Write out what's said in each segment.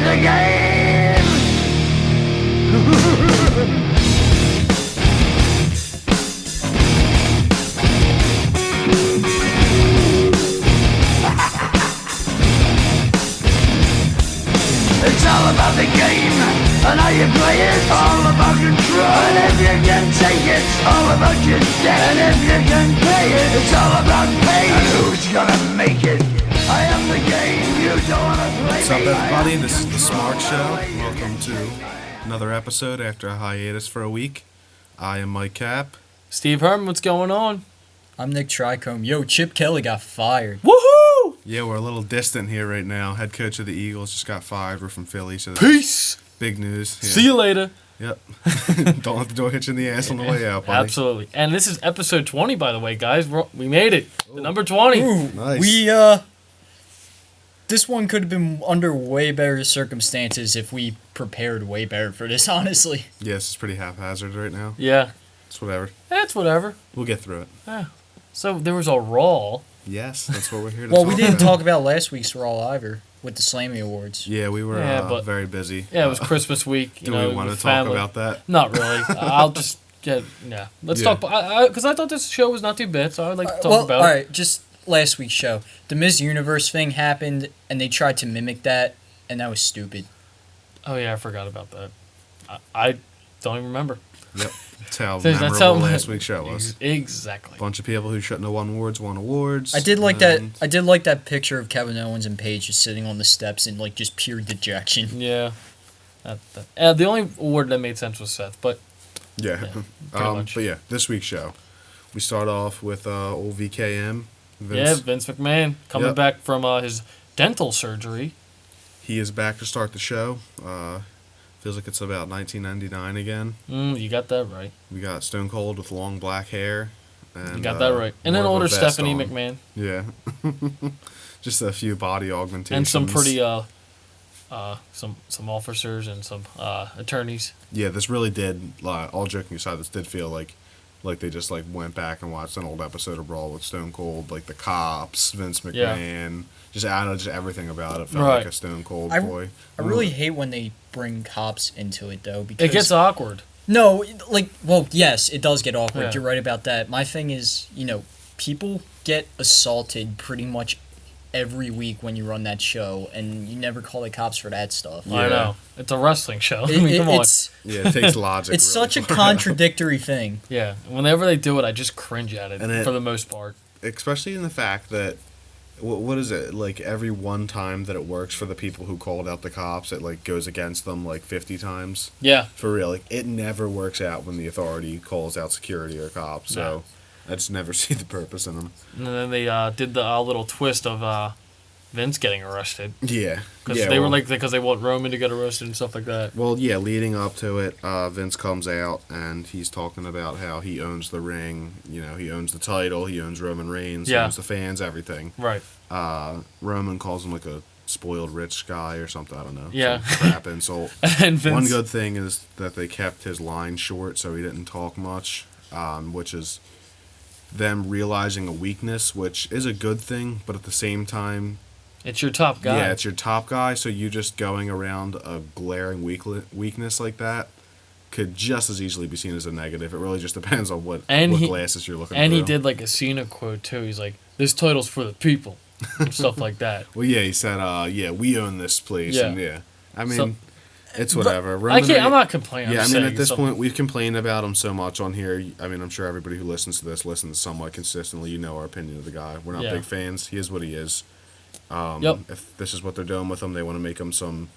the game. It's all about the game and how you play it. All about control, and if you can take it, all about your debt. And if you can pay it, it's all about pay. And who's gonna make it? I am the game. You don't wanna play. What's up, everybody? This is the Smark Show. Welcome to another episode after a hiatus for a week. I am Mike Cap. Steve Herman, what's going on? I'm Nick Tricombe. Yo, Chip Kelly got fired. Woohoo! Yeah, we're a little distant here right now. Head coach of the Eagles just got fired. We're from Philly, so that's Peace! big news. Yeah. See you later. Yep. Don't let the door hit you in the ass on the way out, buddy. Absolutely. And this is episode 20, by the way, guys. We made it. The number 20. Ooh, Nice. This one could have been under way better circumstances if we prepared way better for this, honestly. Yes, it's pretty haphazard right now. Yeah. It's whatever. That's whatever. We'll get through it. Yeah. So there was a Raw. Yes, that's what we're here to Well, talk we didn't about. talk about last week's Raw either with the Slammy Awards. Yeah, we were Yeah, very busy. Yeah, it was Christmas week. Do we want to with talk family. about that? Not really. I'll just get, yeah. Let's Yeah. talk, because I thought this show was not too bad, so I would like to talk Well, about all it. right, just last week's show. The Miss Universe thing happened, and they tried to mimic that, and that was stupid. Oh, yeah, I forgot about that. I don't even remember. Yep. That's how That's memorable how- last week's show was. Exactly. Bunch of people who shouldn't have won awards. I did like that. and- I did like that picture of Kevin Owens and Paige just sitting on the steps in like just pure dejection. Yeah. The only award that made sense was Seth, but Yeah. pretty much. But yeah, this week's show. We start off with old VKM. yeah, Vince McMahon coming Yep. back from his dental surgery. He is back to start the show. Feels like it's about 1999 again. You got that right. We got Stone Cold with long black hair. And, You got that right. And then more of a older vest Stephanie on. McMahon. Yeah. Just a few body augmentations. And some pretty some officers and some attorneys. Yeah, this really did. All joking aside, this did feel like they just like went back and watched an old episode of Brawl with Stone Cold, like the cops, Vince McMahon, just added just everything about it. Felt Right. like a Stone Cold I- boy. I really hate when they bring cops into it though, because It gets awkward. no, like, well, yes, it does get awkward. Yeah. You're right about that. My thing is, people get assaulted pretty much every week when you run that show, and you never call the cops for that stuff. Yeah. I know. It's a wrestling show. I It- mean, it- come on. it's Yeah, it takes logic. it's really such a far. contradictory thing. Yeah. Whenever they do it, I just cringe at it, And for the most part. Especially in the fact that what is it, like every one time that it works for the people who called out the cops, it like goes against them like 50 times. Yeah. For real, like it never works out when the authority calls out security or cops. So I just never see the purpose in them. And then they did the little twist of Vince getting arrested. Yeah, Because yeah, they were well- like, because they want Roman to get arrested and stuff like that. Well, yeah, leading up to it, Vince comes out and he's talking about how he owns the ring. You know, he owns the title, he owns Roman Reigns, he Yeah. owns the fans, everything. Right. Roman calls him like a spoiled rich guy or something. I don't know. Yeah. Some crap insult. And Vince. One good thing is that they kept his line short, so he didn't talk much, which is them realizing a weakness, which is a good thing, but at the same time, It's your top guy. yeah, it's your top guy, so you just going around a glaring weakness like that could just as easily be seen as a negative. It really just depends on what glasses you're looking And through. he did like a Cena quote too. He's like, "This title's for the people," and stuff like that. Well, yeah, he said, yeah, we own this place, Yeah. and yeah. I mean, So- it's whatever. I Roman can't. I'm Reigns- not complaining. Yeah, I'm I just mean, saying at this something. point, we've complained about him so much on here. I mean, I'm sure everybody who listens to this listens somewhat consistently. You know our opinion of the guy. We're not Yeah. big fans. He is what he is. Yep. If this is what they're doing with him, they want to make him some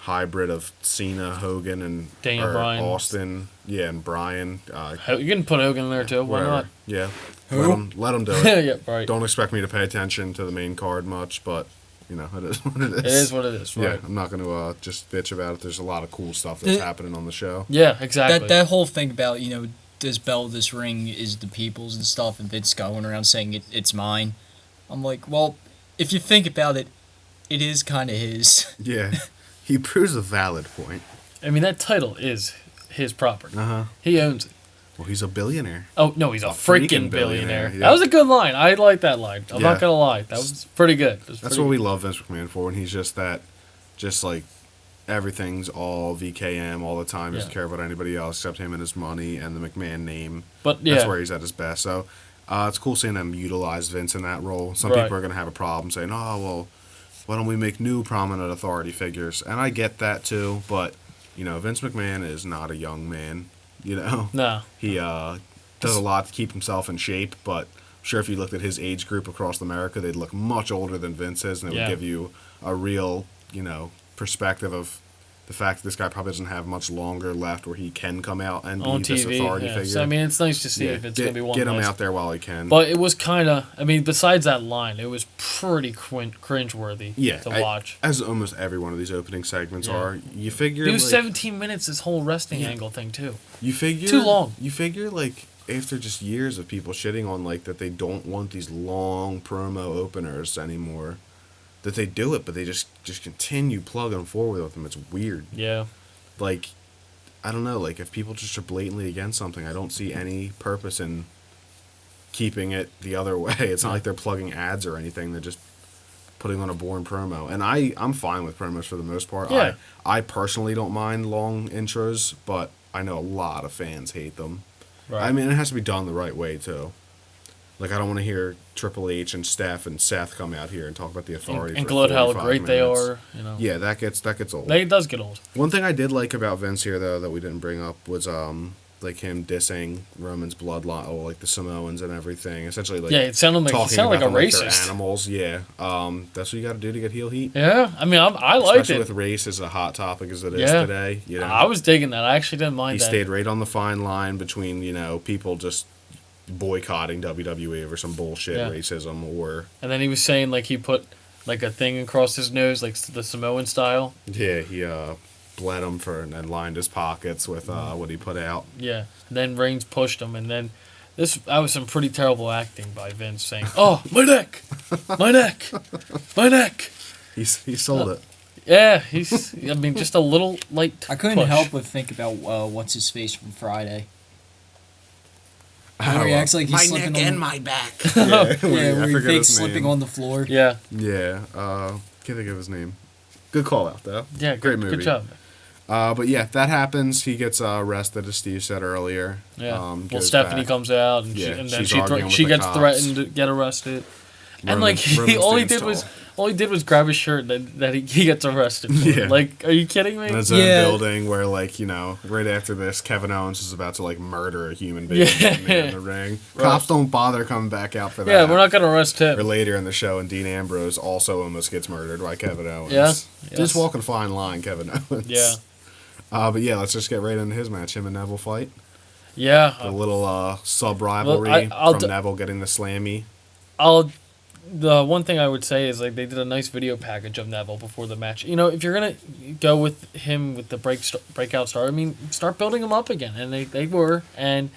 hybrid of Cena, Hogan, and Daniel or Bryan. Austin. Yeah, and Bryan. You can put Hogan in there too. Why Whatever. not? Yeah. Who? Let him do it. Yeah, right. Don't expect me to pay attention to the main card much, but you know, it is what it is. It is what it is. Right. Yeah, I'm not going to just bitch about it. There's a lot of cool stuff that's happening on the show. Yeah, exactly. That whole thing about this belt, this ring is the people's and stuff, and Vince going around saying it's mine. I'm like, well, if you think about it, it is kind of his. Yeah, he proves a valid point. I mean, that title is his property. Uh-huh. He owns it. Well, he's a billionaire. Oh, no, he's a freaking billionaire. yeah. That was a good line. I like that line. I'm Yeah. not going to lie. That was pretty good. That's what we love Vince McMahon for, and he's just that, just like everything's all VKM all the time. He doesn't Yeah. care about anybody else except him and his money and the McMahon name. But yeah, That's where he's at his best. So it's cool seeing them utilize Vince in that role. Some Right. people are going to have a problem saying, oh, well, why don't we make new prominent authority figures? And I get that too, but, Vince McMahon is not a young man, no, He does a lot to keep himself in shape, but I'm sure if you looked at his age group across America, they'd look much older than Vince is, and it Yeah. would give you a real, perspective of the fact that this guy probably doesn't have much longer left where he can come out and on be this TV. authority Yeah. figure. So I mean, it's nice to see Yeah, if it's gonna be one. get him last- out there while he can. But it was kind of, I mean, besides that line, it was pretty cringeworthy to watch. As almost every one of these opening segments Yeah. are. You figure It was like, 17 minutes, this whole resting Yeah. angle thing, too. You figure Too long. You figure like after just years of people shitting on like that they don't want these long promo openers anymore, that they do it, but they just continue plugging forward with them. It's weird. Yeah. Like, I don't know. Like if people just are blatantly against something, I don't see any purpose in keeping it the other way. It's not like they're plugging ads or anything. They're just putting on a boring promo. And I'm fine with promos for the most part. Yeah. I personally don't mind long intros, but I know a lot of fans hate them. Right. I mean, it has to be done the right way, too. Like, I don't want to hear Triple H and Steph and Seth come out here and talk about the authority and for gloat how 45 great they minutes. are, Yeah, that gets old. It does get old. One thing I did like about Vince here, though, that we didn't bring up was, like, him dissing Roman's bloodline, like, the Samoans and everything. Essentially, like, Yeah, it sounded like talking a about them like they're racist. animals, yeah. That's what you got to do to get heel heat. Yeah, I mean, I liked Especially it. with race as a hot topic as it is Yeah. today. I was digging that. I actually didn't mind He that. stayed right on the fine line between, people just boycotting WWE over some bullshit Yeah. racism or And then he was saying, like, he put, like, a thing across his nose, like, the Samoan style. he bled him and then lined his pockets with what he put out. Yeah. And then Reigns pushed him, and then that was some pretty terrible acting by Vince saying, "Oh, my neck, my neck, my neck." He sold it. Yeah, I mean, just a little light. I couldn't push. help but think about what's his face from Friday. Oh, Where he acts like he's my slipping neck on and the- my back. Yeah, I where he forget fakes his slipping name. on the floor. Yeah, Yeah, can't think of his name. Good call out though. yeah, great movie. Good job. But yeah, that happens. He gets arrested, as Steve said earlier. Yeah. Well, goes Stephanie back. comes out, and, Yeah, and then she's arguing with she the gets cops. threatened to get arrested. And Roman- like Roman all he stands did tall. was grab his shirt that he gets arrested for. Yeah. Like, are you kidding me? In his own Yeah. building where, like, right after this, Kevin Owens is about to, like, murder a human being in the ring. Right. Cops don't bother coming back out for that. Yeah, we're not gonna arrest him. Or later in the show, and Dean Ambrose also almost gets murdered by Kevin Owens. Yeah. Just Yes. walking a fine line, Kevin Owens. Yeah. But yeah, let's just get right into his match. Him and Neville fight. Yeah. A little sub-rivalry I'll from Neville getting the slammy. The one thing I would say is, like, they did a nice video package of Neville before the match. You know, if you're gonna go with him with the breakout star, I mean, start building him up again, and they were, and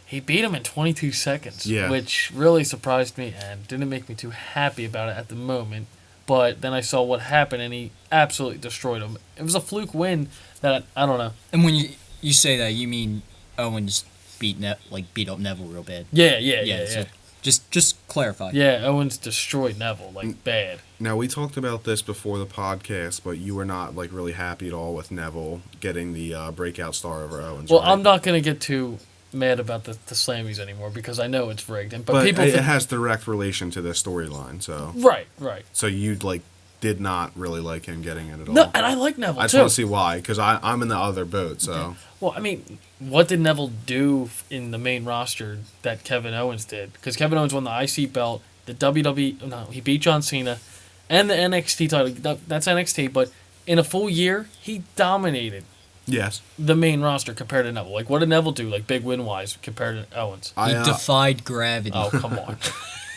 he beat him in 22 seconds, Yeah. which really surprised me and didn't make me too happy about it at the moment. But then I saw what happened, and he absolutely destroyed him. It was a fluke win that I don't know. And when you say that, you mean Owens beat up Neville real bad. Yeah. So just clarify. Yeah, Owens destroyed Neville like bad. Now, we talked about this before the podcast, but you were not, like, really happy at all with Neville getting the breakout star over Owens. Well, right? I'm not gonna get too mad about the Slammies anymore because I know it's rigged. But people it think, has direct relation to this storyline, so... right. So you, like, did not really like him getting it at all. No, and I like Neville I just too. want to see why, because I'm in the other boat, so... Well, I mean, what did Neville do in the main roster that Kevin Owens did? Because Kevin Owens won the IC belt, the WWE. No, he beat John Cena, and the NXT title. That's NXT, but in a full year, he dominated Yes. the main roster compared to Neville. Like, what did Neville do, like, big win-wise, compared to Owens? He defied gravity. Oh, come on.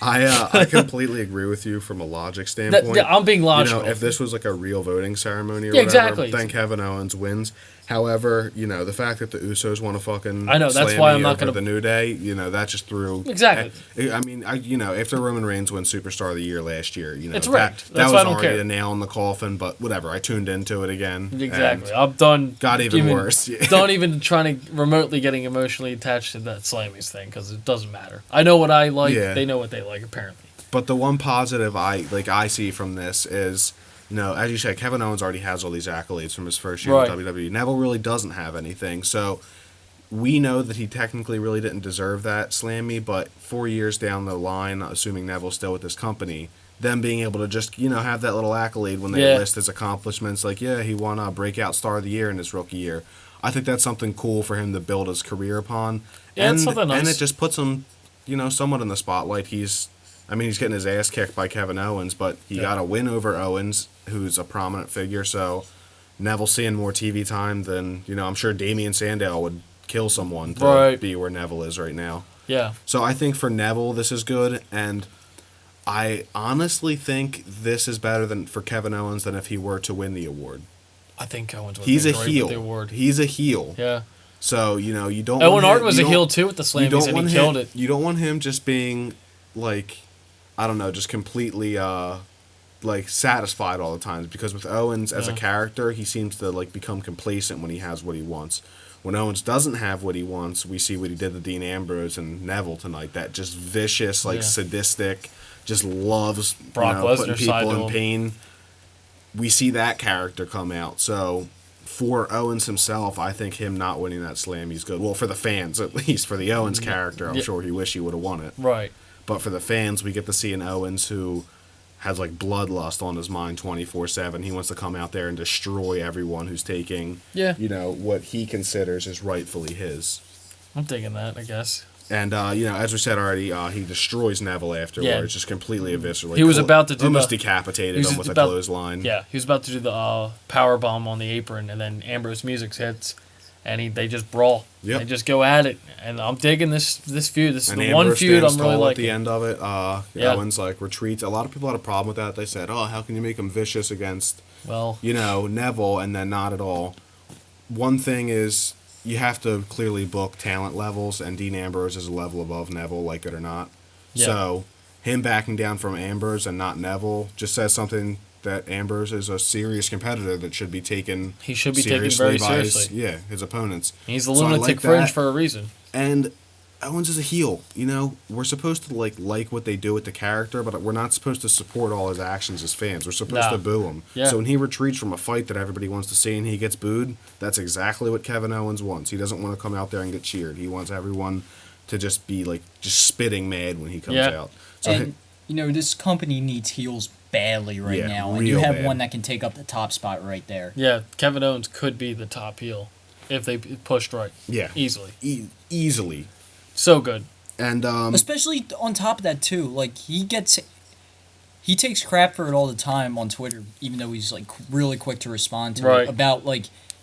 I completely agree with you from a logic standpoint. I'm being logical. If this was like a real voting ceremony or Yeah, whatever, exactly. then Kevin Owens wins. However, the fact that the Usos want to fucking I know, that's slam why me I'm not over gonna- the New Day, that just threw... Exactly. I mean, after Roman Reigns won Superstar of the Year last year, It's that, rigged. that That's was why I don't already care. the nail in the coffin, but whatever, I tuned into it again. Exactly. and I'm done. Got even worse. Yeah. Don't even trying to remotely getting emotionally attached to that Slammies thing because it doesn't matter. I know what I like. Yeah. They know what they like, apparently. But the one positive I see from this is as you said, Kevin Owens already has all these accolades from his first year Right. in WWE. Neville really doesn't have anything. So we know that he technically really didn't deserve that Slammy, but 4 years down the line, assuming Neville's still with this company, them being able to just, have that little accolade when they Yeah. list his accomplishments, like, yeah, he won a Breakout Star of the Year in his rookie year. I think that's something cool for him to build his career upon. Yeah, and, it's something nice. And it just puts him, somewhat in the spotlight. He's getting his ass kicked by Kevin Owens, but he got a win over Owens, who's a prominent figure, so Neville's seeing more TV time than, I'm sure Damian Sandow would kill someone to be where Neville is right now. Yeah. So I think for Neville, this is good, and I honestly think this is better than for Kevin Owens than if he were to win the award. I think Owens would He's be a great heel. with the award. He's a heel. Yeah. So, you don't Owen want Hart him- was you a don't- heel too with the you don't Slammies, and want he him- killed it. You don't want him just being, like, I don't know, just completely, satisfied all the time. Because with Owens as a character, he seems to, become complacent when he has what he wants. When Owens doesn't have what he wants, we see what he did to Dean Ambrose and Neville tonight. That just vicious, sadistic, just loves Brock putting Lesnar side people to in him. pain. We see that character come out. So for Owens himself, I think him not winning that Slam, he's good. Well, for the fans, at least. For the Owens character, I'm sure he wish he would have won it. Right. But for the fans, we get to see an Owens who has bloodlust on his mind 24/7. He wants to come out there and destroy everyone who's taking what he considers is rightfully his. I'm digging that, I guess. And as we said already, he destroys Neville afterwards, just completely eviscerated. He was about to do almost the- decapitated him with a clothesline. Yeah, he was about to do the power bomb on the apron, and then Ambrose music hits, and they just brawl. Yep. They just go at it, and I'm digging this feud. This is And the Ambrose one feud I'm stands really tall liking. at the end of it. Owens retreats. A lot of people had a problem with that. They said, "Oh, how can you make him vicious against Well, Neville?" And then not at all. One thing is you have to clearly book talent levels, and Dean Ambrose is a level above Neville, like it or not. Yeah. So him backing down from Ambrose and not Neville just says something that Ambrose is a serious competitor that should be taken. He should be taken very by seriously. his opponents. he's the So I lunatic like fringe that. for a reason. And Owens is a heel. We're supposed to like what they do with the character, but we're not supposed to support all his actions as fans. We're supposed to boo him. Yeah. So when he retreats from a fight that everybody wants to see and he gets booed, that's exactly what Kevin Owens wants. He doesn't want to come out there and get cheered. He wants everyone to just be just spitting mad when he comes out. So And this company needs heels badly right now, and you real have bad. one that can take up the top spot right there. Yeah, Kevin Owens could be the top heel if they pushed right. Yeah. Easily. Easily. So good. And Especially on top of that too, he takes crap for it all the time on Twitter, even though he's really quick to respond to Right. it about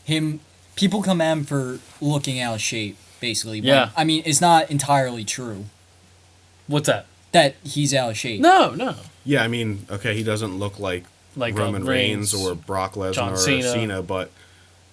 him. People come at him for looking out of shape, basically. But, Yeah. I mean, it's not entirely true What's that? that he's out of shape. No. yeah, okay, he doesn't look like Roman Reigns or Brock Lesnar John or Cena. Cena, but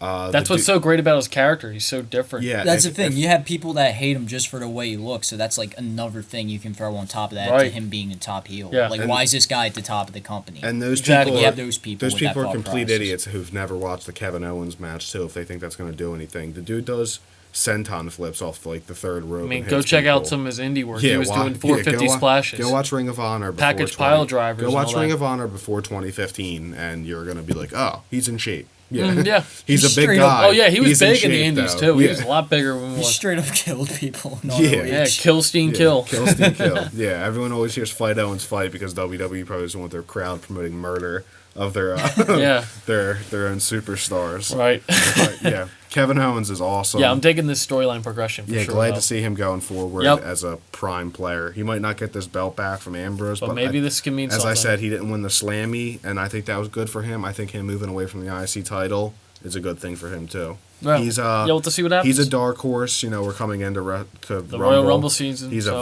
That's what's so great about his character. He's so different. Yeah, That's the thing. You have people that hate him just for the way he looks, so that's another thing you can throw on top of that to Right. him being a top heel. Yeah. Why is this guy at the top of the company? And those Exactly. people, You have those people. those with people that are thought complete process. idiots who've never watched the Kevin Owens match too. If they think that's going to do anything, the dude does senton flips off the third rope. I mean, and go hits check out people. some of his indie work. he was wa- doing 450 go wa- splashes. Go watch Ring of Honor. Before Package 20 pile drivers Go and watch all Ring that. of Honor before 2015, and you're going to be like, oh, he's in shape. Yeah, Yeah. he's a big Straight up- guy. Oh, yeah, he was He's big in shape, the indies, though. too. He Yeah. was a lot bigger when we He was. straight up killed people. In Yeah. ROH. Yeah, kill, Steen, Yeah, kill. Kill, Steve, kill. Yeah, everyone always hears Fight Owens fight because WWE probably doesn't want their crowd promoting murder of their Yeah. their own superstars. Right. But, yeah, Kevin Owens is awesome. Yeah, I'm digging this storyline progression for Yeah, sure. glad though. to see him going forward Yep. as a prime player. He might not get this belt back from Ambrose, But but maybe this can mean as something. I said, he didn't win the Slammy, and I think that was good for him. I think him moving away from the IC title is a good thing for him too. Well, He's yeah, we'll have to see what happens. He's a dark horse. We're coming into to The Royal Rumble season, He's so-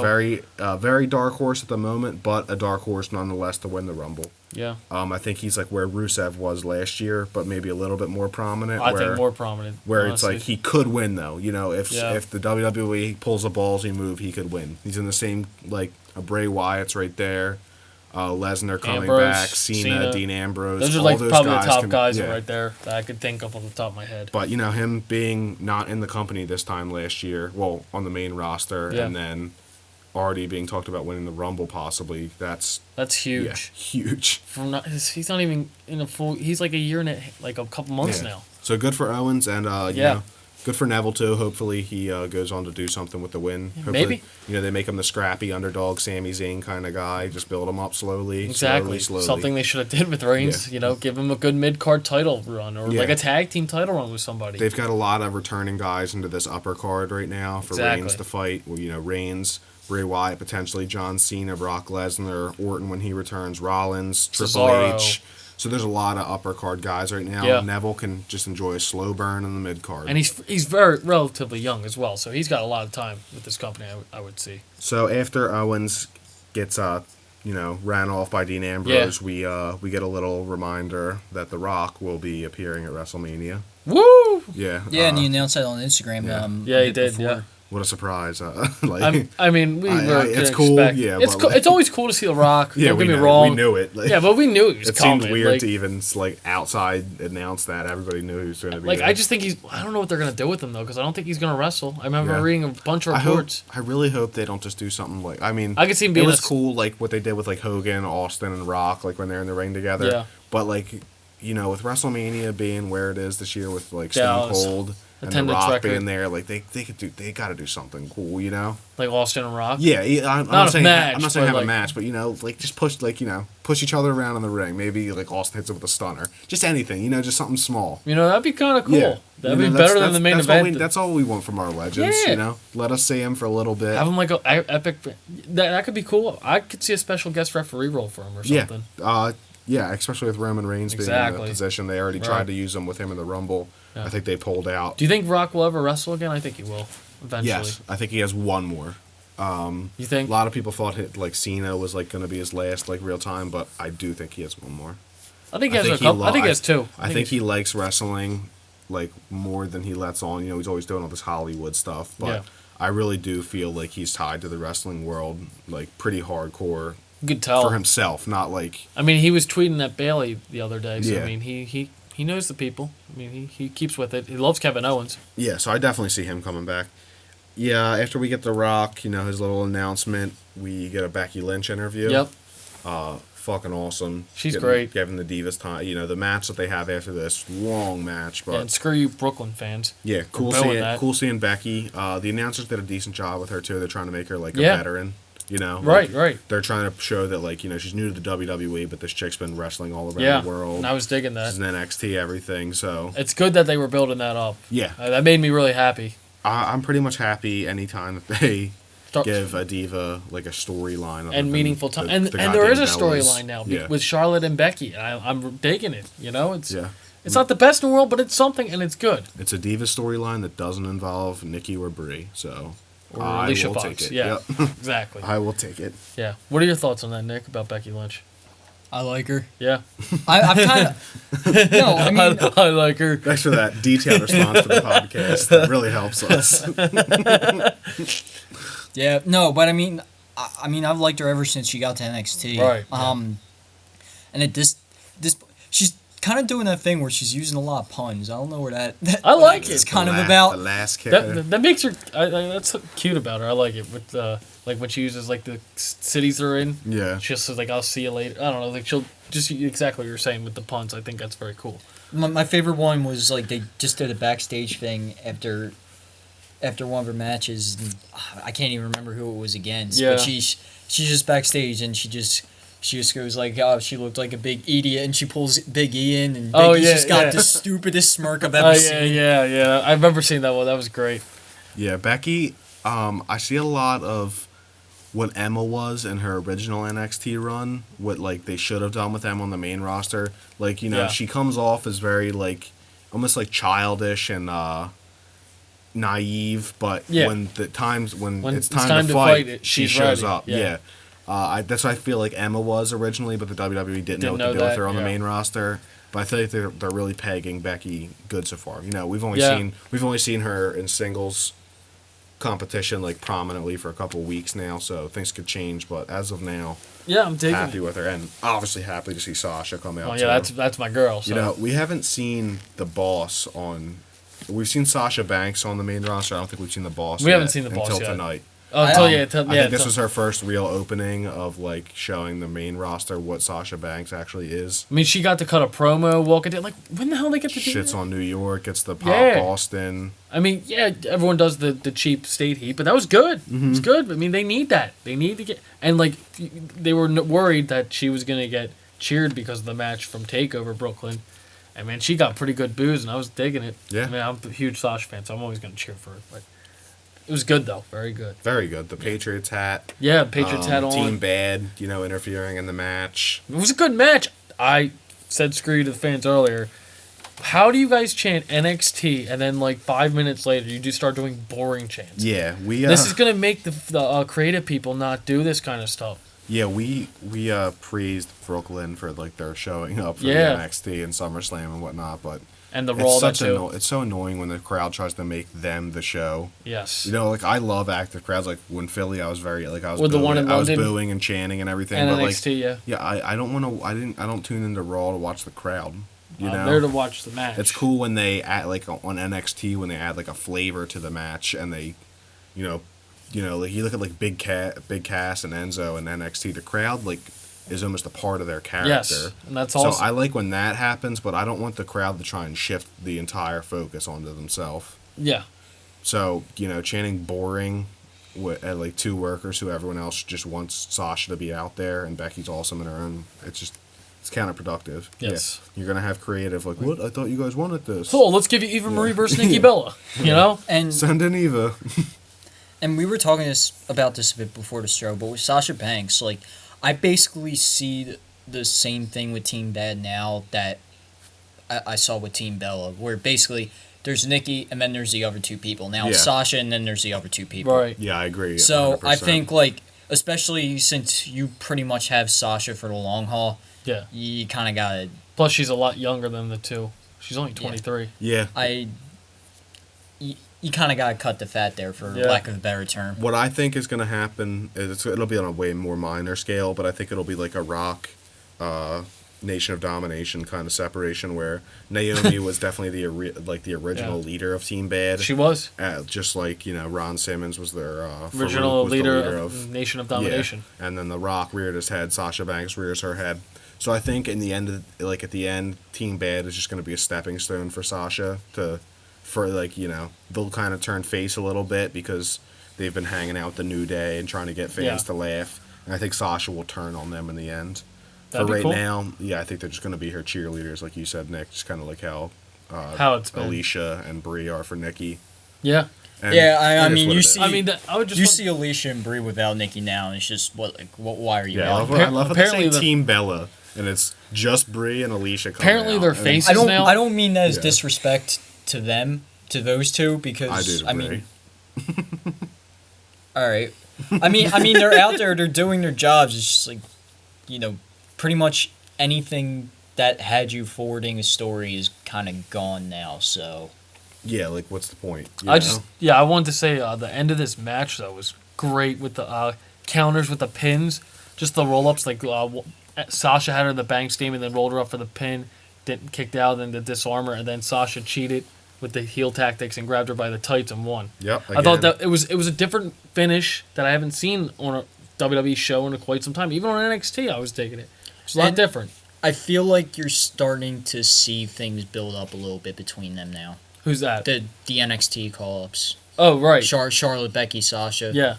a very dark horse at the moment, but a dark horse nonetheless to win the Rumble. Yeah. I think he's like where Rusev was last year, but maybe a little bit more prominent. I think more prominent. Where honestly. it's like he could win though. If Yeah. if the WWE pulls a ballsy move, he could win. He's in the same a Bray Wyatt's right there. Lesnar coming Ambrose, back, Cena, Dean Ambrose. Those are all like those probably the guys top guys yeah. right there that I could think of on the top of my head. But him being not in the company this time last year, well, on the main roster, Yeah. and then already being talked about winning the Rumble possibly. That's huge. yeah, huge. He's not even in a full. He's like a year and like a couple months Yeah. now. So good for Owens, and you Yeah. know, good for Neville too. Hopefully he goes on to do something with the win. Hopefully, maybe. You know, they make him the scrappy underdog, Sami Zayn kind of guy. Just build him up slowly, Exactly. slowly. Something they should have did with Reigns. Yeah. You know, give him a good mid card title run or Yeah. like a tag team title run with somebody. They've got a lot of returning guys into this upper card right now for Exactly. Reigns to fight. Well, you know, Reigns, Bray Wyatt, potentially John Cena, Brock Lesnar, Orton when he returns, Rollins, Triple Cesaro. H. So there's a lot of upper card guys right now. Yeah. Neville can just enjoy a slow burn in the mid card. And he's very relatively young as well, so he's got a lot of time with this company. I would see. So after Owens gets you know, ran off by Dean Ambrose, we get a little reminder that The Rock will be appearing at WrestleMania. Woo! Yeah. Yeah, and he announced that on Instagram. yeah. Yeah, a he bit did. before. Yeah. What a surprise! Like, I mean, we were. it's to cool, expect- yeah, It's but, cool. like- It's always cool to see The Rock. yeah, Don't we get me know, wrong. we knew it. Like, Yeah, but we knew he was it coming. seemed weird like, to even like outside announce that. Everybody knew he was going to be like there. I just think he's. I don't know what they're gonna do with him though, because I don't think he's gonna wrestle. I remember Yeah. reading a bunch of reports. I really hope they don't just do something like. I mean, I could see him it being was a- cool, like what they did with like Hogan, Austin, and Rock, like when they're in the ring together. Yeah. But like, you know, with WrestleMania being where it is this year, with like Dallas. Stone Cold and The Attendance Rock record. being there, like they gotta do something cool, you know? Like Austin and Rock. Yeah, I'm Not not a saying match, I'm not saying but, have like- a match, but you know, like just push each other around in the ring. Maybe like Austin hits it with a stunner, just anything, you know, just something small. You know, that'd be kind of cool. Yeah, That'd You be know, better than the main that's event. That's all we want from our legends, Yeah. you know. Let us see him for a little bit. Have him like a epic. That could be cool. I could see a special guest referee role for him or Yeah, something. yeah, especially with Roman Reigns being in Exactly. the position. They already Right. tried to use him with him in the Rumble. Yeah. I think they pulled out. Do you think Rock will ever wrestle again? I think he will eventually. Yes, I think he has one more. You think? A lot of people thought like Cena was like going to be his last like real time, but I do think he has one more. I think he has I a think he couple. lo- I think he has two. I think he likes wrestling like more than he lets on. You know, he's always doing all this Hollywood stuff, but Yeah. I really do feel like he's tied to the wrestling world like pretty hardcore You could tell. for himself, not like I mean, he was tweeting at Bailey the other day. So Yeah. I mean, he knows the people. I mean, he keeps with it. He loves Kevin Owens. yeah. So I definitely see him coming back. Yeah, after we get The Rock, you know, his little announcement, we get a Becky Lynch interview. Yep. Fucking awesome. She's great. Giving the Divas time. You know, the match that they have after this, long match, but And screw you, Brooklyn fans. yeah, cool booing seeing that. cool seeing Becky. The announcers did a decent job with her too. They're trying to make her like a Yeah. veteran. You know, Right, Like, right. They're trying to show that like, you know, she's new to the WWE, but this chick's been wrestling all around Yeah. the world. And I was digging that. She's in NXT, everything. So It's good that they were building that up. yeah, That made me really happy. I'm pretty much happy anytime that they Start- give a diva like a storyline other and than meaningful time. the And goddamn there is a Bellas. storyline now Yeah. with Charlotte and Becky. I'm digging it. You know, it's Yeah. it's not the best in the world, but it's something and it's good. It's a diva storyline that doesn't involve Nikki or Brie, so Or I Alicia will Fox. take it. Yeah, Yep. exactly. I will take it. Yeah. What are your thoughts on that, Nick, about Becky Lynch? I like her. Yeah. I've kind of no. I mean, I like her. Thanks for that detailed response to the podcast. That really helps us. yeah, no, but I mean, I've liked her ever since she got to NXT. Right, And this she's kind of doing that thing where she's using a lot of puns. I don't know where that I like it's it. kind of The about. last kicker. That makes her. That's so cute about her. I like it with like when she uses like the cities they're in. Yeah. She just says like I'll see you later. I don't know. Like she'll just exactly what you're saying with the puns. I think that's very cool. My favorite one was like they just did a backstage thing after one of her matches. And, I can't even remember who it was against. Yeah. But she's just backstage and she just goes like, oh, she looked like a big idiot, and she pulls Big E in, and Big Oh, E's yeah, just got yeah. the stupidest smirk I've Oh ever yeah, seen. yeah. I remember seeing that one. That was great. Yeah, Becky, I see a lot of what Emma was in her original NXT run, what like they should have done with Emma on the main roster. Like, you know, Yeah. she comes off as very like almost like childish and naive, but Yeah. when When it's time to fight, she she's shows ready. up. Yeah. Yeah. That's what I feel like Emma was originally, but the WWE didn't know what know to do with that, her on the yeah. main roster. But I feel like they're really pegging Becky good so far. You know, we've only Yeah. seen her in singles competition like prominently for a couple weeks now, so things could change. But as of now, Yeah, I'm digging happy it. with her, and obviously happy to see Sasha come out. Oh yeah, too. that's my girl. So. You know, we haven't seen the Boss on. We've seen Sasha Banks on the main roster. I don't think we've seen the Boss. We haven't yet seen the Boss until yet. tonight. Oh, I think this was her first real opening of like showing the main roster what Sasha Banks actually is. I mean, she got to cut a promo, walk it in. Like, when the hell they get to do Shits that? on New York, gets the pop Yeah. Boston. I mean, yeah, everyone does the cheap state heat, but that was good. It was good. I mean, they need that. They need to get... And, like, they were worried that she was going to get cheered because of the match from TakeOver Brooklyn. And, man, she got pretty good boos, and I was digging it. Yeah. I mean, I'm a huge Sasha fan, so I'm always going to cheer for her. But it was good, though. Very good. Very good. The Patriots hat. Yeah, Patriots had on. Team Bad, interfering in the match. It was a good match. I said screw you to the fans earlier. How do you guys chant NXT and then like 5 minutes later you just start doing boring chants? Yeah, This is gonna make the creative people not do this kind of stuff. Yeah, we praised Brooklyn for like their showing up for Yeah. the NXT and SummerSlam and whatnot, but And the Raw that too. it's so annoying when the crowd tries to make them the show. Yes. Like I love active crowds. Like when Philly, I was very like I was With the booing, one in I was London? booing and chanting and everything. And but NXT, like, yeah. I don't want to. I don't tune into Raw to watch the crowd. I'm there to watch the match. It's cool when they add like on NXT when they add like a flavor to the match and they, like you look at like Big Cass and Enzo and NXT, the crowd like is almost a part of their character. Yes, and that's awesome. So I like when that happens, but I don't want the crowd to try and shift the entire focus onto themselves. Yeah. So chanting boring at like two workers who everyone else just wants Sasha to be out there and Becky's awesome in her own. It's counterproductive. Yes. Yeah. You're going to have creative, like, what? I thought you guys wanted this. So let's give you Eva Marie versus Nikki Bella. You know? And Send in Eva. and we were talking about this a bit before the show, but with Sasha Banks, like, I basically see the same thing with Team Bad now that I saw with Team Bella, where basically there's Nikki and then there's the other two people. Now it's Yeah. Sasha and then there's the other two people. Right. Yeah, I agree. So 100%. I think, like, especially since you pretty much have Sasha for the long haul, Yeah. you kind of got to... Plus, she's a lot younger than the two. She's only 23. Yeah. You kind of got to cut the fat there, for lack of a better term. What I think is going to happen is it'll be on a way more minor scale, but I think it'll be like a Rock, Nation of Domination kind of separation where Naomi was definitely the original leader of Team Bad. She was. Just like Ron Simmons was their Original Farouk was the leader of Nation of Domination. Yeah. And then the Rock reared his head. Sasha Banks rears her head. So I think at the end, Team Bad is just going to be a stepping stone for Sasha they'll kind of turn face a little bit because they've been hanging out with the New Day and trying to get fans to laugh. And I think Sasha will turn on them in the end. That'd For be right cool. now, I think they're just going to be her cheerleaders, like you said, Nick. Just kind of like how How it's been. Alicia and Brie are for Nikki. Yeah. And Yeah, I it is mean, what you it is. see- I mean, I would just. You want- see Alicia and Brie without Nikki now, and it's just, why are you Yeah, out? I love how they Apparently say the- Team Bella, and it's just Brie and Alicia coming Apparently out. they're And faces I don't. now. I don't mean that as Yeah. disrespect to them, to those two, because I do to Brie. mean, all right. I mean, they're out there. They're doing their jobs. It's just like, pretty much anything that had you forwarding a story is kind of gone now. So Yeah, like what's the point? I wanted to say the end of this match though was great with the counters with the pins, just the roll ups. Like Sasha had her in the Banks game and then rolled her up for the pin, didn't kicked out, then the disarmer, and then Sasha cheated with the heel tactics and grabbed her by the tights and won. Yep. I thought that it was a different finish that I haven't seen on a WWE show in quite some time. Even on NXT, I was digging it. It's a lot And- different. I feel like you're starting to see things build up a little bit between them now. Who's that? The NXT call ups. Oh, right. Charlotte, Becky, Sasha. Yeah.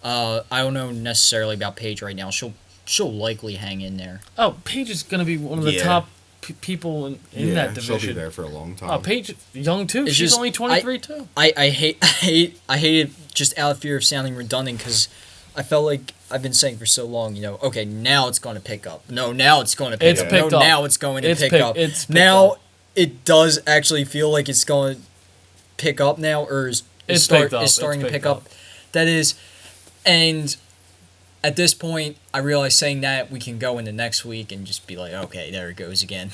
I don't know necessarily about Paige right now. She'll likely hang in there. Oh, Paige is going to be one of the Yeah. top people in that division. she'll be there for a long time. Oh, Paige, young too. It's She's just- only 23 too. I hate it just out of fear of sounding redundant, because I felt like I've been saying for so long, okay, now it's going to pick up. No, now it's going to pick It's up. picked no, up. now it's going to It's pick pick- up. it's picked now up. it does actually feel like it's going to pick up now, or is It's picked up. is starting It's to pick picked up. up. That is, and at this point, I realize saying that we can go into next week and just be like, okay, there it goes again.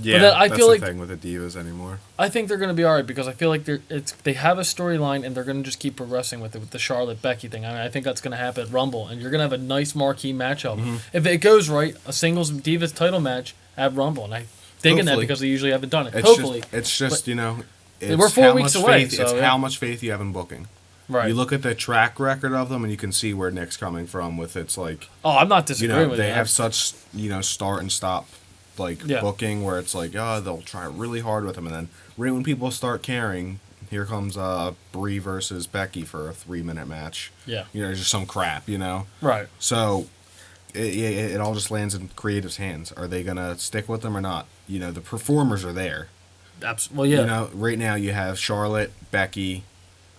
Yeah, then I that's feel the like- thing with the divas anymore. I think they're going to be all right because I feel like they have a storyline and they're going to just keep progressing with it with the Charlotte Becky thing. I mean, I think that's going to happen at Rumble, and you're going to have a nice marquee matchup. Mm-hmm. If it goes right, a singles Divas title match at Rumble, and I digging that Hopefully. because they usually haven't done it. It's Hopefully, it's just But it's we're 4 how weeks much away, Faith, so, it's yeah. how much faith you have in booking. Right. You look at the track record of them, and you can see where Nick's coming from with it's like, Oh, I'm not disagreeing with they you. have such, start and stop, booking where it's like, they'll try really hard with them, and then right when people start caring, here comes Brie versus Becky for a 3-minute match. Yeah. Just some crap, Right. So it all just lands in creative's hands. Are they gonna stick with them or not? The performers are there. Well, yeah. Right now you have Charlotte, Becky,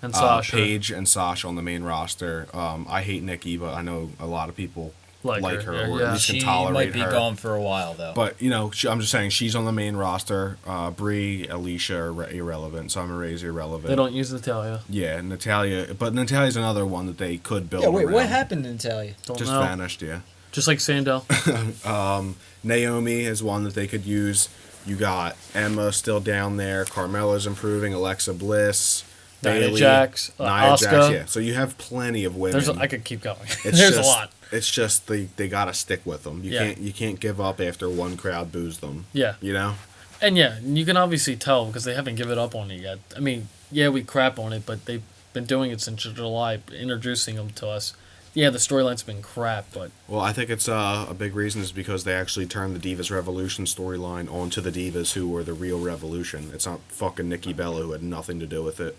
And Sasha. Paige, and Sasha on the main roster. I hate Nikki, but I know a lot of people like her, or at least can She tolerate might be her. gone for a while though. But I'm just saying she's on the main roster. Brie, Alicia are irrelevant. Summer Rae's irrelevant. They don't use Natalia. Yeah, Natalia, but Natalia's another one that they could build. Yeah, wait, around. what happened to Natalia? Don't Just know. vanished. Yeah. Just like Sandel. Naomi is one that they could use. You got Emma still down there. Carmella's improving. Alexa Bliss. Nia Bayley, Jax, Nia Asuka. Jax. Yeah, so you have plenty of women. I could keep going. It's There's just, a lot. It's just they gotta stick with them. You can't give up after one crowd boos them. Yeah. And yeah, you can obviously tell because they haven't given up on it yet. I mean, yeah, we crap on it, but they've been doing it since July, introducing them to us. Yeah, the storyline's been crap, but... Well, I think it's a big reason is because they actually turned the Divas Revolution storyline onto the Divas who were the real Revolution. It's not fucking Nikki Bella who had nothing to do with it.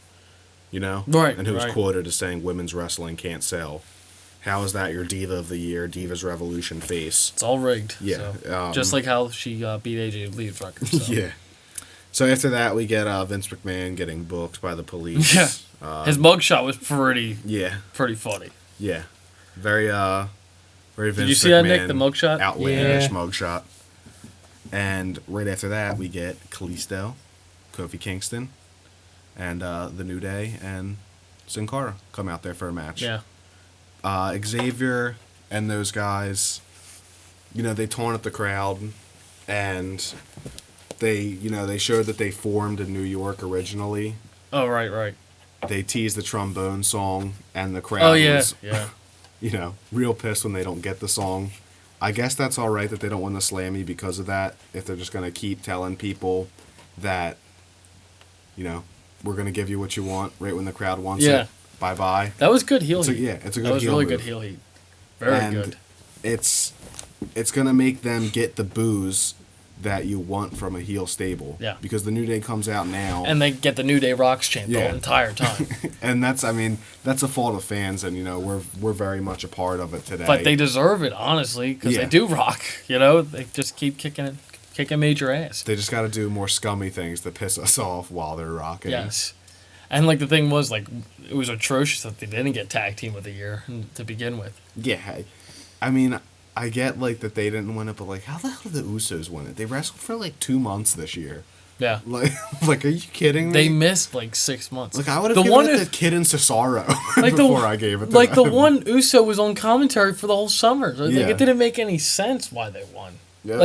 Right. And who was right. quoted as saying women's wrestling can't sell. How is that your Diva of the Year, Divas Revolution face? It's all rigged. Yeah. So. Just like how she beat AJ Lee's record. So. Yeah. So after that, we get Vince McMahon getting booked by the police. Yeah. His mugshot was pretty funny. Yeah. Very Vince Did you see McMahon, that, Nick, the mugshot? Outlandish Yeah. mugshot. And right after that, we get Kalisto, Kofi Kingston, and The New Day and Sin Cara come out there for a match. Yeah. Xavier and those guys, they taunt at the crowd, and they showed that they formed in New York originally. Oh, right. They teased the trombone song, and the crowd was, yeah. Real pissed when they don't get the song. I guess that's all right that they don't win the Slammy because of that. If they're just going to keep telling people that, we're going to give you what you want right when the crowd wants it. Bye-bye. That was good heel heat. It's a good heel That was really move. good heel heat. Very good. It's going to make them get the boos that you want from a heel stable. Yeah. Because the New Day comes out now. And they get the New Day Rocks chant the Yeah. entire time. And that's a fault of fans, and we're very much a part of it today. But they deserve it, honestly, because they do rock. They just keep kicking major ass. They just got to do more scummy things to piss us off while they're rocking. Yes. And the thing was, it was atrocious that they didn't get Tag Team of the Year to begin with. Yeah. I get that they didn't win it, but how the hell did the Usos win it? They wrestled for 2 months this year. Yeah. Are you kidding me? They missed 6 months. I would have given it to Kid and Cesaro before I gave it to them. The one Uso was on commentary for the whole summer. Yeah. It didn't make any sense why they won. Yeah,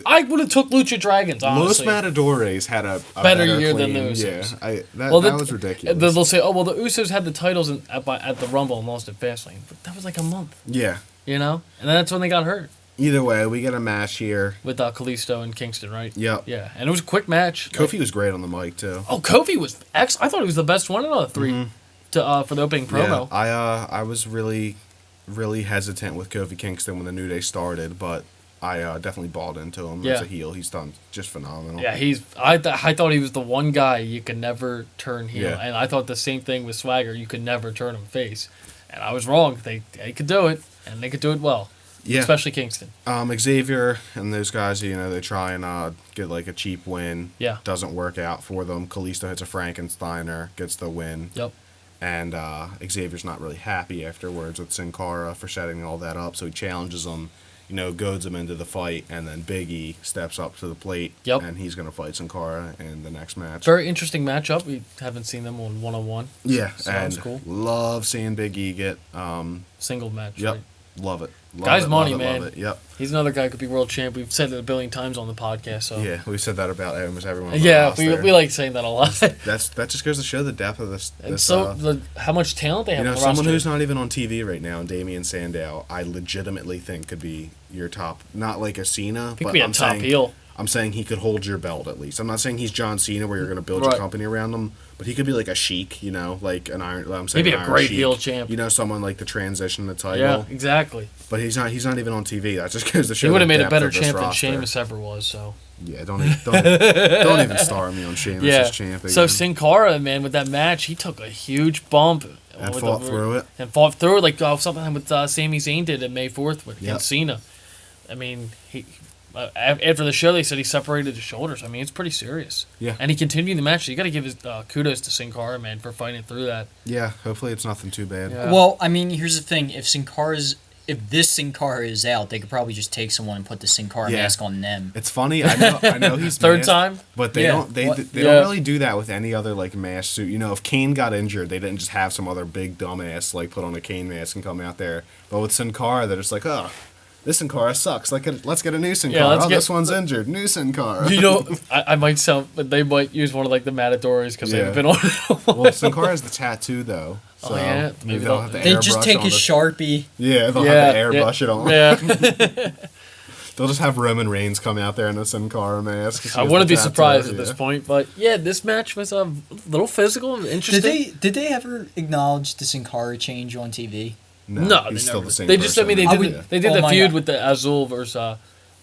I would have took Lucha Dragons, honestly. Los Matadores had a better year clean, than the Usos. Yeah, that was ridiculous. They'll say, the Usos had the titles at the Rumble and lost at Fastlane. But that was a month. Yeah. And that's when they got hurt. Either way, we get a match here. With Kalisto and Kingston, right? Yep. Yeah, and it was a quick match. Kofi was great on the mic, too. Oh, Kofi was excellent. I thought he was the best one out of the three for the opening promo. Yeah, I was really, really hesitant with Kofi Kingston when the New Day started, but I definitely bought into him as a heel. He's done just phenomenal. Yeah, I thought he was the one guy you could never turn heel, Yeah. and I thought the same thing with Swagger. You could never turn him face, and I was wrong. They could do it, and they could do it well. Yeah. Especially Kingston. Xavier and those guys, they try and get a cheap win. Yeah. Doesn't work out for them. Kalisto hits a Frankensteiner, gets the win. Yep. And Xavier's not really happy afterwards with Sin Cara for setting all that up, so he challenges him, goads him into the fight, and then Big E steps up to the plate, Yep. and he's going to fight Sin Cara in the next match. Very interesting matchup. We haven't seen them on one-on-one. Yeah, So that was and cool. love seeing Big E get Single match. Yep. Right? Love it. Guy's money, love man. Love it. Yep. He's another guy who could be world champ. We've said it a billion times on the podcast. So Yeah, we've said that about almost everyone. On the yeah, roster. we like saying that a lot. That just goes to show the depth of this. And so how much talent they have. You know, on the someone roster. who's not even on TV right now, Damian Sandow, I legitimately think could be your top. Not like a Cena, I think but we I'm had top saying heel. I'm saying he could hold your belt at least. I'm not saying he's John Cena where you're going to build your Right. company around him, but he could be like a Sheik, you know, like an Iron. I'm saying Maybe an a Iron great Sheik. heel champ. You know, someone like the transition the title. Yeah, exactly. But he's not even on TV. That just goes to show. He would have the made a depth better of this champ than roster. Sheamus ever was. So Yeah, don't even start me on Sheamus yeah. as champ again. So Sin Cara, man, with that match, he took a huge bump And with fought through it. And fought through it like something with Sami Zayn did at May 4th with Yep. Cena. I mean, he after the show they said he separated his shoulders. I mean, it's pretty serious. Yeah. And he continued the match. So you got to give his kudos to Sin Cara, man, for fighting through that. Yeah, hopefully it's nothing too bad. Yeah. Well, I mean, here's the thing: if this Sin Cara is out, they could probably just take someone and put the Sin Cara Yeah. mask on them. It's funny. I know he's Third masked, time? but they Yeah. don't. They What? they Yeah. don't really do that with any other like mask suit. You know, if Kane got injured, they didn't just have some other big dumbass like put on a Kane mask and come out there. But with Sin Cara, they're just like, oh, this Sin Cara sucks. Let's get a new Sin Yeah, Cara. let's Oh, get- this one's injured. New Sin Cara. You know, I might sound, but they might use one of like the Matadors because they Yeah. haven't been on it. in a while. Well, Sin Cara has the tattoo though. So Oh, yeah? maybe Maybe they'll they'll- have to They just airbrush take on a the- Sharpie. Yeah, they'll Yeah, have to airbrush it on. Yeah. They'll just have Roman Reigns come out there in a Sin Cara mask. 'cause he I has wouldn't the be surprised tattoo, at this yeah. point, but yeah, this match was a little physical and interesting. Did they ever acknowledge the Sin Cara change on TV? No, he's they still never. the same. They just, I mean, they person. did, they did Oh the my feud God. with the Azul versus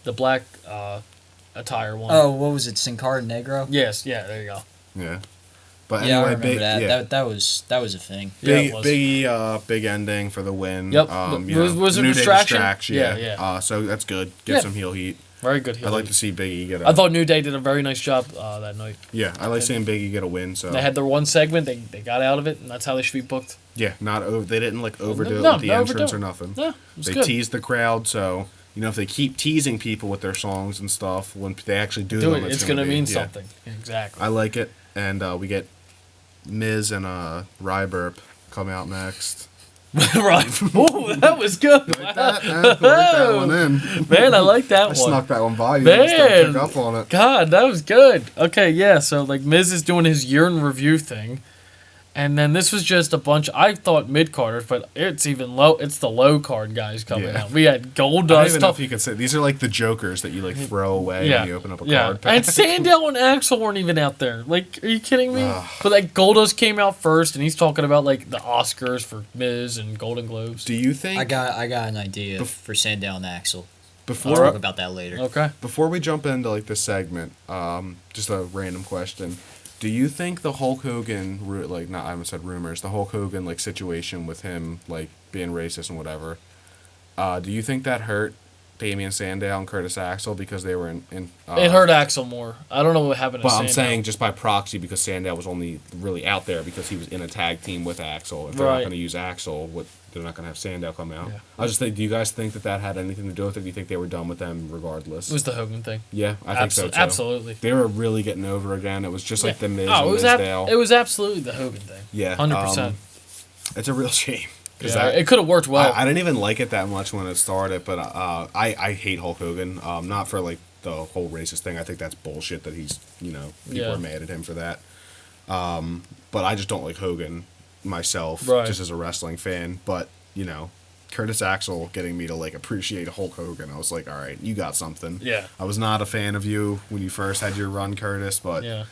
the black attire one. Oh, what was it? Sin Cara Negro? Yes, yeah, there you go. Yeah. But Yeah, I anyway, remember big, that. yeah. That was a thing. Yeah, Big, it was. big ending for the win. Yep. You Was know, it a New Day distraction? Yeah. Yeah. So that's good. Get Yeah. some heel heat. Very good heel. I'd like to see Big E get a. I thought New Day did a very nice job that night. Yeah, I like seeing Big E get a win. So They had their one segment, they got out of it, and that's how they should be booked. yeah, not over. They didn't like overdo No, it with the no entrance overdo or it. nothing. Yeah, it was They good. teased the crowd, so you know if they keep teasing people with their songs and stuff, when they actually do Do them, it. It's going to be- mean yeah. something. Exactly. I like it, and we get Miz and Ryburp come out next. right. Ooh, that was good. Like that, work that one in. Man, I like that I one. snuck that one by you. I just didn't Man. pick up on it. God, that was good. Okay, yeah, so like Miz is doing his year in review thing. And then this was just a bunch. I thought mid carders, but it's even low. It's the low card guys coming Yeah. out. We had Gold I don't Dust. even know if you could say these are like the jokers that you like throw away when you open up a card pack. And Sandow and Axel weren't even out there. Like, are you kidding me? But like Goldust came out first, and he's talking about like the Oscars for Miz and Golden Globes. Do you think I got an idea for Sandow and Axel. We'll before talk about that later. Okay. before we jump into like this segment, just a random question. Do you think the Hulk Hogan I haven't said rumors, the Hulk Hogan like situation with him like being racist and whatever, do you think that hurt Damian Sandow and Curtis Axel because they were in It hurt Axel more. I don't know what happened to But Sandow. I'm saying just by proxy because Sandow was only really out there because he was in a tag team with Axel. If they're not Right. going to use Axel, they're not going to have Sandow come out. Yeah. I just think, do you guys think that had anything to do with it? Do you think they were done with them regardless? It was the Hogan thing. Yeah, I think so too. Absolutely. They were really getting over again. It was just like the Miz Oh, and it was Mizdale. it was absolutely the Hogan thing. Yeah, 100%. It's a real shame. 'Cause Yeah, it could have worked well. I didn't even like it that much when it started, but I hate Hulk Hogan. Not for like the whole racist thing. I think that's bullshit that he's people Yeah. are mad at him for that. But I just don't like Hogan myself, Right. just as a wrestling fan. But Curtis Axel getting me to like appreciate Hulk Hogan. I was like, all right, you got something. Yeah. I was not a fan of you when you first had your run, Curtis, but Yeah.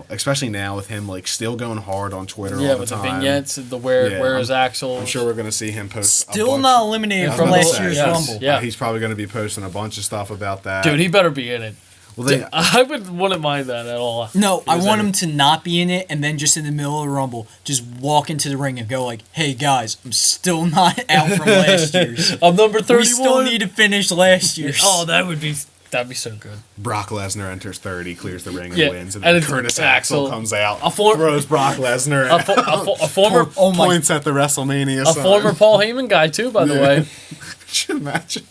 especially now with him like still going hard on Twitter Yeah, all the with time. the vignettes, where Yeah, is Axel? I'm sure we're gonna see him post. a Still bunch- not eliminated Yeah, from from last the- year's yes. Rumble. Yeah. He's probably gonna be posting a bunch of stuff about that. Dude, he better be in it. well, they, I wouldn't mind that at all. No, I was want in him to not be in it, and then just in the middle of the Rumble, just walk into the ring and go like, "Hey guys, I'm still not out from last year's. I'm number 31. We still need to finish last year's." Oh, that'd be so good. Brock Lesnar enters 30, clears the ring, and Yeah, wins, and and then it's Curtis Axel. Axel comes out, A for- throws Brock Lesnar, A former Oh my- points at the WrestleMania. a sign. former Paul Heyman guy too, by the Yeah. way. Could you imagine?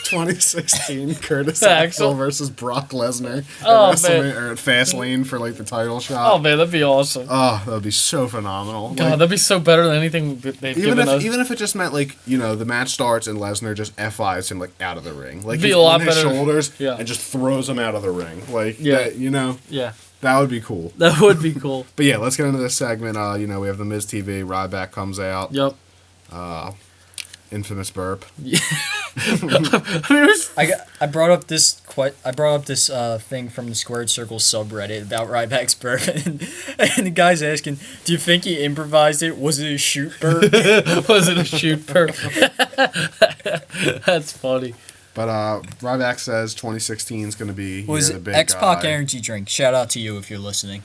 2016 Curtis Axel. Axel versus Brock Lesnar Oh, at WrestleMania, or at Fastlane for like the title shot. Oh man, that'd be awesome. Oh, that would be so phenomenal. God, Like, that'd be so better than anything that they've even given us. even if it just meant like, you know, the match starts and Lesnar just F5s him like out of the ring, like Be he's a lot on his better. shoulders Yeah. and just throws him out of the ring, like Yeah. that, you know, Yeah, that would be cool. that would be cool. But yeah, let's get into this segment. You know, we have the Miz TV. Ryback comes out. Yep. Infamous burp. I mean, it was I brought up this thing from the Squared Circle subreddit about Ryback's burp, and the guy's asking, "Do you think he improvised it? Was it a shoot burp?" was it a shoot burp? That's funny. But Ryback says 2016 is going to be Was the big X-Pac guy. energy drink? Shout out to you if you're listening.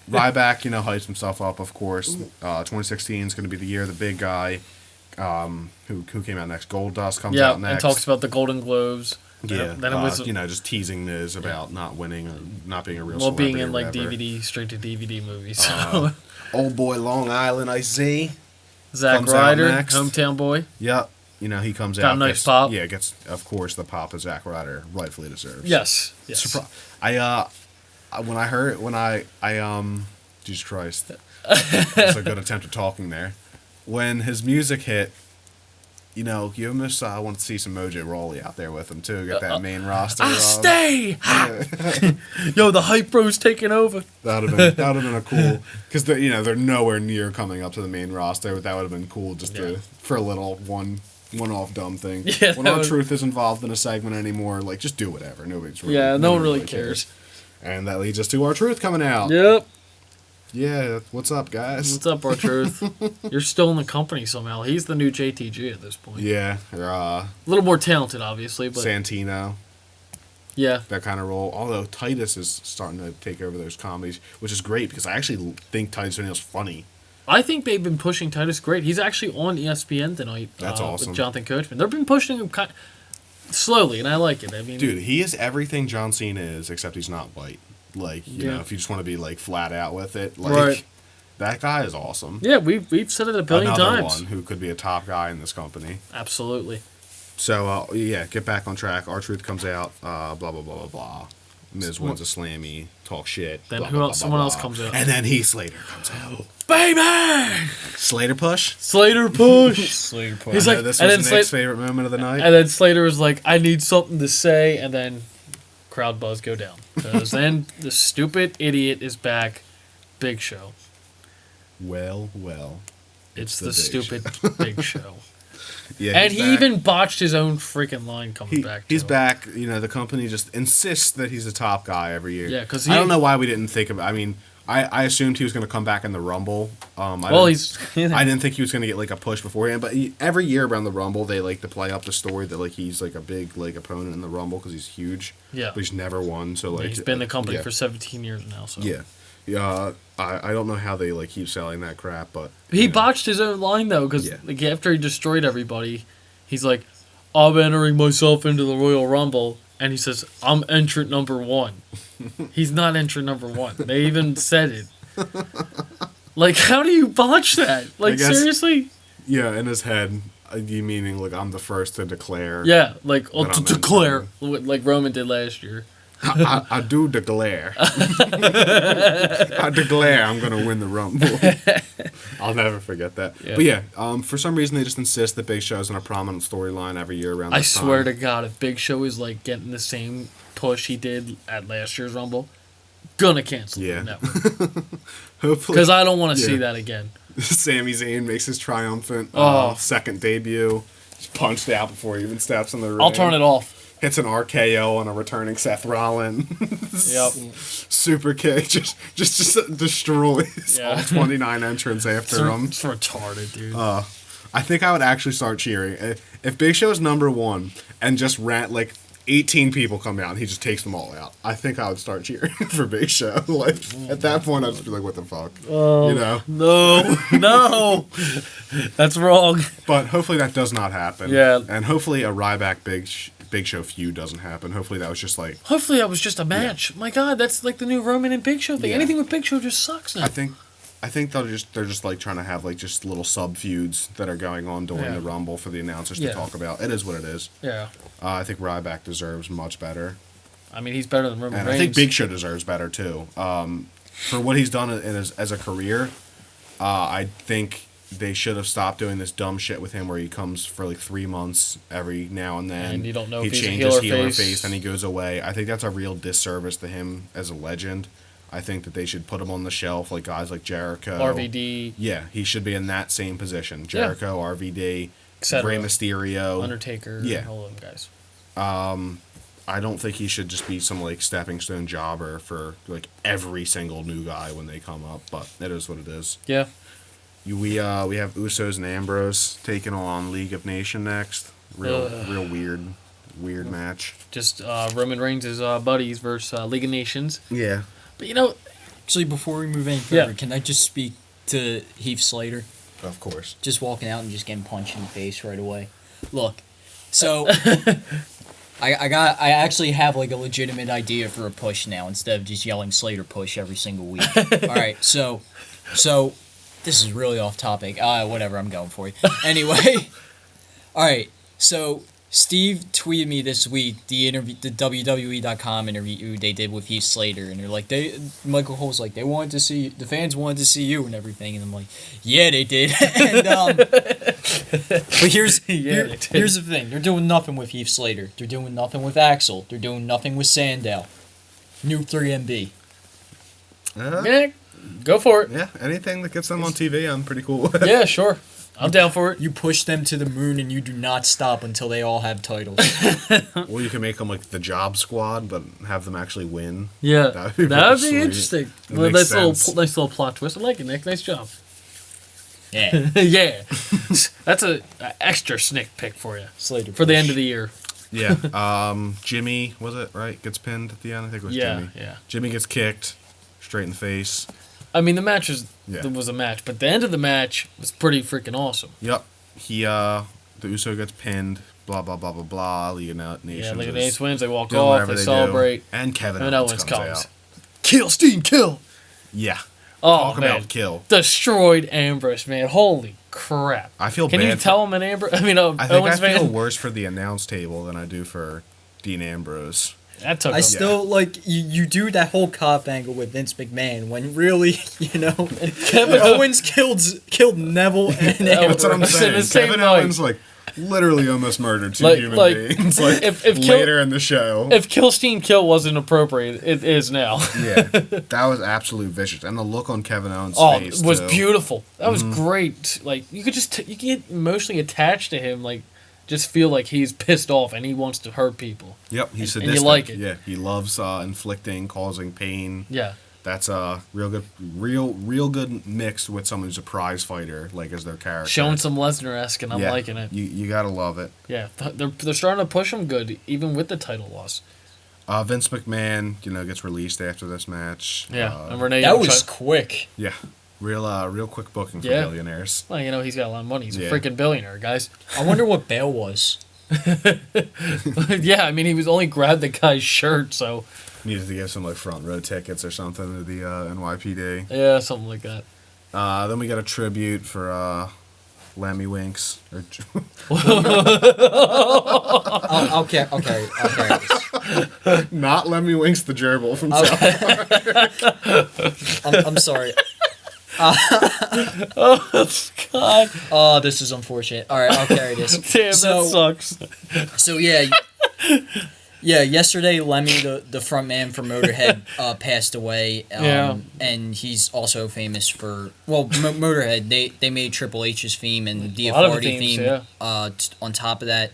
Ryback, you know, hypes himself up, of course. 2016 is going to be the year of the big guy. Who came out next? Goldust comes Yeah, out next. and talks about the Golden Globes. Yeah, Then it was you know, just teasing Miz about not winning or not being a real well, celebrity being in or like whatever. DVD, straight to DVD movies. So Old boy Long Island IZ. Zack comes out Ryder, next. hometown boy. Yep. You know, he comes Got out. a nice gets, pop. Yeah, gets, of course, the pop that Zack Ryder rightfully deserves. Yes. Yes. When I Jesus Christ. That's a good attempt at talking there. When his music hit, you know, you almost want to see some Mojo Rawley out there with him, too. Get that main roster. I stay. Yo, the hype bro's taking over. That would have been a cool, because you know, they're nowhere near coming up to the main roster. But that would have been cool just for a little one-off dumb thing. Yeah, when that our would- truth is involved in a segment anymore, like just do whatever. Nobody's really, Yeah, no one nobody really cares. And that leads us to our truth coming out. Yep. Yeah, what's up, guys? What's up, our truth? You're still in the company somehow. He's the new JTG at this point. Yeah, or, A little more talented, obviously, but Santino, yeah. that kind of role. Although Titus is starting to take over those comedies, which is great because I actually think Titus O'Neil's funny. I think they've been pushing Titus great. He's actually on ESPN tonight. That's awesome. With Jonathan Coachman. They've been pushing him slowly, and I like it. I mean, Dude, he is everything John Cena is, except he's not white. Like, you know, Yeah. if you just want to be like flat out with it, like Right. that guy is awesome. Yeah, we've said it a billion Another times. one who could be a top guy in this company. Absolutely. So yeah, get back on track. Our truth comes out. Blah blah blah blah blah. Miz wins a slammy, talk shit. Then blah, who blah, else? blah, Someone blah, else blah. comes out. And then Heath Slater comes out. Baby! Slater push. Slater push. Slater push. He's I know like, this and was then Nick's Slater, favorite moment of the night. and then Slater was like, "I need something to say," and then crowd buzz go down because then the stupid idiot is back. Big Show. Well, It's the the Big stupid Big Show. yeah. And he's he back. even botched his own freaking line coming back. He's to it. back. You know, the company just insists that he's a top guy every year. Yeah, 'cause I don't know why we didn't think of. I mean, I assumed he was going to come back in the Rumble. Well, he's. I didn't think he was going to get like a push beforehand, but every year around the Rumble, they like to play up the story that like he's like a big like opponent in the Rumble because he's huge. Yeah. But he's never won, so like He's been in the company yeah. for 17 years now. So Yeah. Yeah, I don't know how they like keep selling that crap, but he you know. botched his own line though, because Yeah. like, after he destroyed everybody, he's like, "I'm entering myself into the Royal Rumble," and he says, "I'm entrant number 1." He's not entrant number 1. They even said it. Like, how do you botch that? Like, guess- seriously? Yeah, in his head, you meaning like I'm the first to declare. Yeah, like But to I'm declare, like Roman did last year. I do declare. I declare I'm gonna win the Rumble. I'll never forget that. Yeah. But yeah, for some reason they just insist that Big Show's in a prominent storyline every year around. I this swear time. to God, if Big Show is like getting the same push he did at last year's Rumble, gonna cancel Yeah. the network Hopefully, because I don't want to see Yeah. that again. Sami Zayn makes his triumphant Oh. second debut. He's punched out before he even steps in the ring. I'll turn it off. Hits an RKO on a returning Seth Rollins. Yep. Super kick just destroys Yeah. all 29 entrants after him. It's retarded, dude. I think I would actually start cheering. If Big Show's number 1 and just like 18 people come out and he just takes them all out, I think I would start cheering for Big Show. Like at that point I'd just be like, what the fuck? Oh, You know? No, no. That's wrong. But hopefully that does not happen. Yeah. And hopefully a Ryback Big Show feud doesn't happen. Hopefully that was just like Hopefully that was just a match. My God, that's like the new Roman and Big Show thing. Yeah. Anything with Big Show just sucks now. I think I think they're just like trying to have like just little sub feuds that are going on during the Rumble for the announcers to talk about. It is what it is. Yeah. I think Ryback deserves much better. I mean, he's better than Roman And Reigns. I think Big Show deserves better too. For what he's done as a career, I think they should have stopped doing this dumb shit with him where he comes for like 3 months every now and then. And you don't know he if he's a changes heel or face. face, and he goes away. I think that's a real disservice to him as a legend. I think that they should put him on the shelf like guys like Jericho. RVD. Yeah, he should be in that same position. Jericho, RVD, Etc. Rey Mysterio. Undertaker. Yeah. All them guys. I don't think he should just be some like stepping stone jobber for like every single new guy when they come up, but it is what it is. Yeah. We have Usos and Ambrose taking on League of Nations next. Real weird match. Just Roman Reigns' buddies versus League of Nations. Yeah. But you know, Actually, before we move any further, Yeah. can I just speak to Heath Slater? Of course. Just walking out and just getting punched in the face right away. Look, so I actually have like a legitimate idea for a push now instead of just yelling Slater push every single week. All right, so this is really off topic. Whatever, I'm going for it. Anyway, all right, so Steve tweeted me this week the WWE.com interview they did with Heath Slater, and they're like, Michael Cole's like, the fans wanted to see you and everything, and I'm like, yeah, they did. And but here's the thing, they're doing nothing with Heath Slater, they're doing nothing with Axel, they're doing nothing with Sandow. New 3MB. yeah, go for it. Yeah, anything that gets them on TV, I'm pretty cool with. Yeah, sure. I'm down for it. You push them to the moon and you do not stop until they all have titles. Or you can make them like the Job Squad, but have them actually win. Yeah, That would be that would sweet. be interesting. It Well, makes nice sense. little plot twist. I like it, Nick. Nice job. Yeah. Yeah, that's a extra sneak pick for you Slater for the push. end of the year. Yeah. Jimmy, was it right? Gets pinned at the end. I think it was Yeah, Jimmy. yeah. Jimmy gets kicked straight in the face. I mean, the match Yeah. was a match, but the end of the match was pretty freaking awesome. Yep. The Uso gets pinned. Blah blah blah blah blah. League of Nations. Yeah, look at is Ace wins. They walk doing off. whatever They do. celebrate. And Kevin And Owens Owens comes comes. out. Kill, Steen, kill. Yeah. Oh Talk man, about kill. destroyed Ambrose, man. Holy crap! I feel Can bad. you tell him an Ambrose? I mean, I think Owens I feel fan. worse for the announce table than I do for Dean Ambrose. That took. I still like you do that whole cop angle with Vince McMahon when really, Kevin Owens killed Neville and That's what I'm Ambrose in saying. the same Kevin night. Owens literally almost murdered two Like- human like, beings. Like if later in the show. If Kill Steen Kill wasn't appropriate, it is now. Yeah, that was absolute vicious, and the look on Kevin Owens' Oh, face it was too. beautiful. That was great. Like you could just you get emotionally attached to him. Like just feel like he's pissed off and he wants to hurt people. Yep, he's and you sadistic. like it. Yeah, he loves inflicting, causing pain. Yeah. That's a real good mixed with someone who's a prize fighter, like as their character. Showing some Lesnar-esque, and I'm Yeah, liking it. You gotta love it. Yeah, they're starting to push him good, even with the title loss. Vince McMahon, gets released after this match. Yeah, and Renee. that was quick. Yeah, real quick booking for Yeah. billionaires. Well, he's got a lot of money. He's Yeah. a freaking billionaire, guys. I wonder what Bale was. Yeah, I mean, he was only grabbed the guy's shirt, so Needed to give some front row tickets or something to the NYPD. yeah, something like that. Then we got a tribute for Lemmy Winks. Okay. Not Lemmy Winks the gerbil from South. I'm sorry. God Oh, this is unfortunate. All right, I'll carry this. damn, So- that sucks. So yeah, yesterday Lemmy, the front man for Motorhead, passed away. Yeah. And he's also famous for Motorhead. They made Triple H's theme and the A lot of the Authority themes, theme. yeah. On top of that,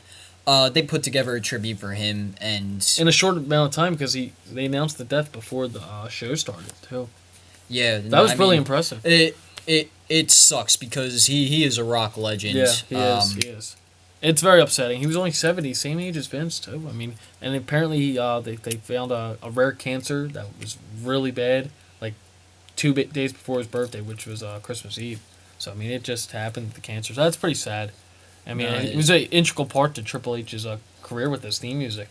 they put together a tribute for him, and In a short amount of time, because they announced the death before the show started too. yeah, That was really impressive. It sucks because he is a rock legend. Yeah, he is. He is. It's very upsetting. He was only 70, same age as Vince too. I mean, and apparently they found a rare cancer that was really bad, like 2 days before his birthday, which was Christmas Eve. So I mean, it just happened. The cancer. So that's pretty sad. I mean, No, it was an integral part to Triple H's career with his theme music.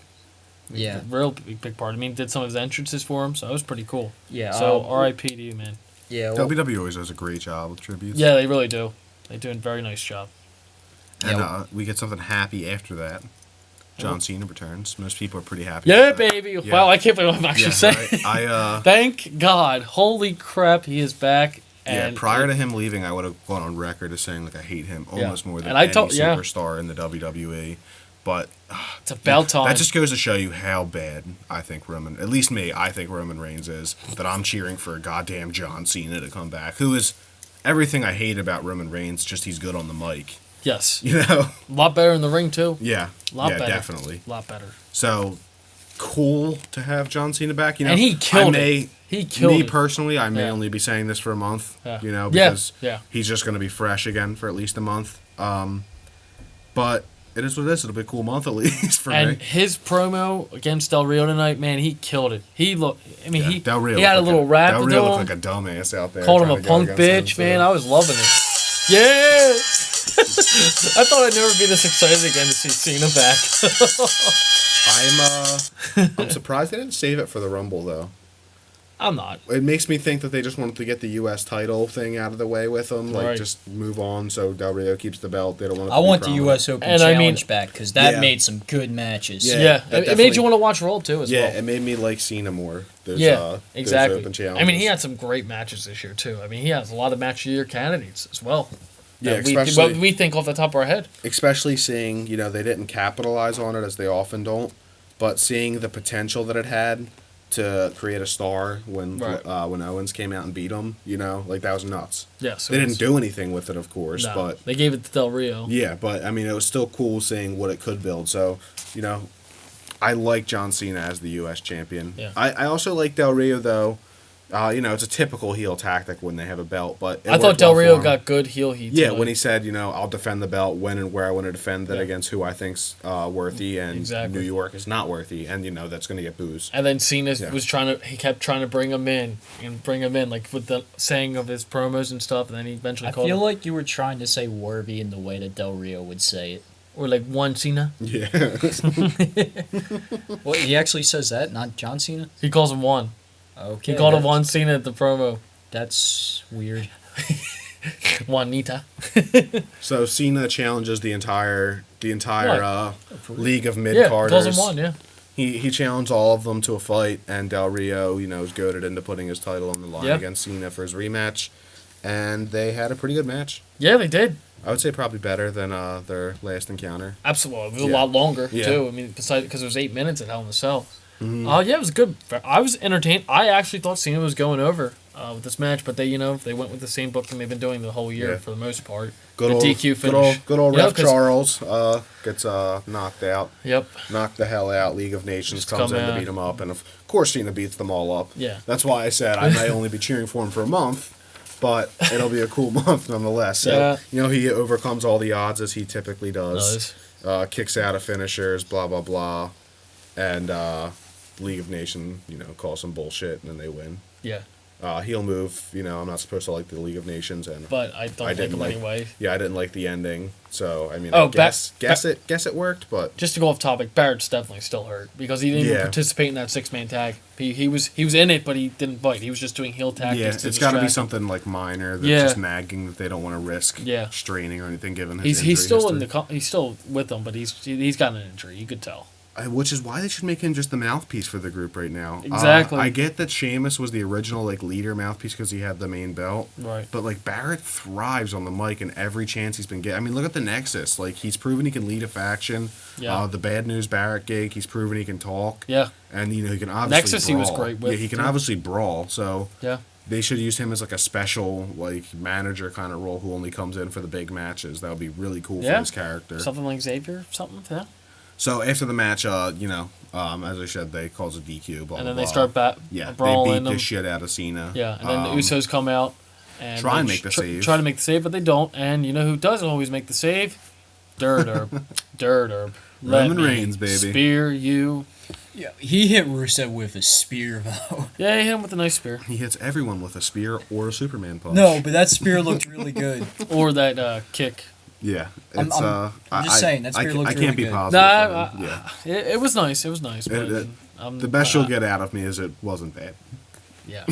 I mean, Yeah. real big part. I mean, did some of his entrances for him, so that was pretty cool. Yeah. So R.I.P. to you, man. Yeah. Well, WWE always does a great job with tributes. Yeah, they really do. They do a very nice job. And Yeah. we get something happy after that. John Cena returns. Most people are pretty happy. Yeah, with that. baby. Yeah. Wow, I can't believe I'm actually saying. right. Thank God. Holy crap, he is back. And prior to him leaving, I would have gone on record as saying like I hate him almost more than And I any told- yeah. superstar in the WWE. But it's about time. that just goes to show you how bad I think Roman, at least me, I think Roman Reigns is. That I'm cheering for goddamn John Cena to come back, who is everything I hate about Roman Reigns. Just he's good on the mic. Yes. You know. A lot better in the ring, too. Yeah. Lot better. Definitely. A lot better. So cool to have John Cena back. You know, And he killed it. He killed me it. personally, I may Yeah. only be saying this for a month. Yeah. You know, Yeah. because Yeah. he's just going to be fresh again for at least a month. But it is what it is. It'll be a cool month at least for And me. his promo against Del Rio tonight, man, he killed it. He looked. I mean, Yeah, Del Rio he had a looked little like rap Del to Rio do. looked like a dumbass out there. Called him a trying to go punk against bitch, him, man. so. I was loving it. Yeah. I thought I'd never be this excited again to see Cena back. I'm surprised they didn't save it for the Rumble though. I'm not. It makes me think that they just wanted to get the U.S. title thing out of the way with them, like Right. just move on so Del Rio keeps the belt. They don't want. It to I be want the prominent. U.S. Open And I Challenge mean- back because that Yeah. made some good matches. Yeah. Yeah, that it made definitely- you want to watch Raw too as Yeah, well. it made me like Cena more. Those, Yeah, those exactly. open I mean, he challenges. had some great matches this year too. I mean, he has a lot of match of the year candidates as well. Yeah, That especially- we think off the top of our head. especially seeing, you know, they didn't capitalize on it as they often don't, but seeing the potential that it had to create a star when Right. when Owens came out and beat him, you know, like that was nuts. Yes, They didn't do anything with it, of course, No, but they gave it to Del Rio. yeah, but I mean, it was still cool seeing what it could build. So, you know, I like John Cena as the U.S. champion. Yeah. I also like Del Rio though. You know, it's a typical heel tactic when they have a belt, but it I thought worked Del well for Rio him. got good heel heat. Yeah, tonight. when he said, you know, I'll defend the belt when and where I want to defend it Yeah. against who I think's worthy, and Exactly. New York is not worthy, and you know that's going to get boos. And then Cena Yeah. was he kept trying to bring him in, like with the saying of his promos and stuff, and then he eventually I called feel him, like you were trying to say worthy in the way that Del Rio would say it. or like one Cena. Yeah, Well, he actually says that, not John Cena. He calls him one. Okay. He called him that- one Cena at the promo. That's weird. Juanita. so Cena challenges the entire league of mid Yeah, he calls carders. him one. Yeah. He challenged all of them to a fight, and Del Rio, you know, is goaded into putting his title on the line Yeah. against Cena for his rematch, and they had a pretty good match. Yeah, they did. I would say probably better than their last encounter. Absolutely. It was a Yeah. lot longer Yeah. too. I mean, besides because it was 8 minutes at Hell in a Cell. Mhm. Yeah, it was good. I was entertained. I actually thought Cena was going over with this match, but they went with the same booking they've been doing the whole year Yeah. for the most part. Good The old DQ Good old, finish. good old Yeah, Ref 'cause- Charles gets knocked out. Yep. Knocked the hell out. League of Nations Just comes come in to out. beat him up, and of course Cena beats them all up. Yeah. That's why I said I may only be cheering for him for a month, but it'll be a cool month nonetheless. So Yeah. you know he overcomes all the odds as he typically does. Does. Kicks out of finishers, blah blah blah, and League of Nations, you know, calls some bullshit, and then they win. Yeah. Heel move, you know, I'm not supposed to like the League of Nations, and But I don't I like didn't him like. anyway. Yeah, I didn't like the ending, so I mean, Oh, I guess it worked, but Just to go off topic, Barrett's definitely still hurt because he didn't even Yeah. participate in that 6-man tag. He was in it, but he didn't fight. He was just doing heel tactics. yeah, to it's got to be distract. something like minor that's Yeah. just nagging that they don't want to risk Yeah. straining or anything given his He's injury still in history. he's still with them, but he's got an injury. You could tell. Which is why they should make him just the mouthpiece for the group right now. Exactly. I get that Sheamus was the original like leader mouthpiece because he had the main belt. Right. But like Barrett thrives on the mic in every chance he's been getting. I mean, look at the Nexus. Like he's proven he can lead a faction. Yeah. The Bad News Barrett gig, he's proven he can talk. Yeah. And you know he can obviously Nexus he was brawl. great with, Yeah, he can too. obviously brawl. So Yeah. they should use him as like a special like manager kind of role who only comes in for the big matches. That would be really cool Yeah. for his character. Something like Xavier, something. Yeah. So after the match, you know, as I said, they calls a DQ. Blah, And then blah, they blah. start Yeah, brawling they beat them. the shit out of Cena. Yeah, and then the Usos come out and Try and they make the save. Try to make the save, but they don't. And you know who doesn't always make the save? Dirt Herb. Dirt Herb. Let Roman me Reigns, baby. Spear you. Yeah, he hit Rusev with a spear though. Yeah, he hit him with a nice spear. He hits everyone with a spear or a Superman punch. No, but that spear looked really good. Or that kick. Yeah, I'm- it's I'm just saying, that spear looked I can't really be good. positive. Nah, for him. Yeah, It was nice. It was nice. But, the best uh, you'll get out of me is it wasn't bad. Yeah.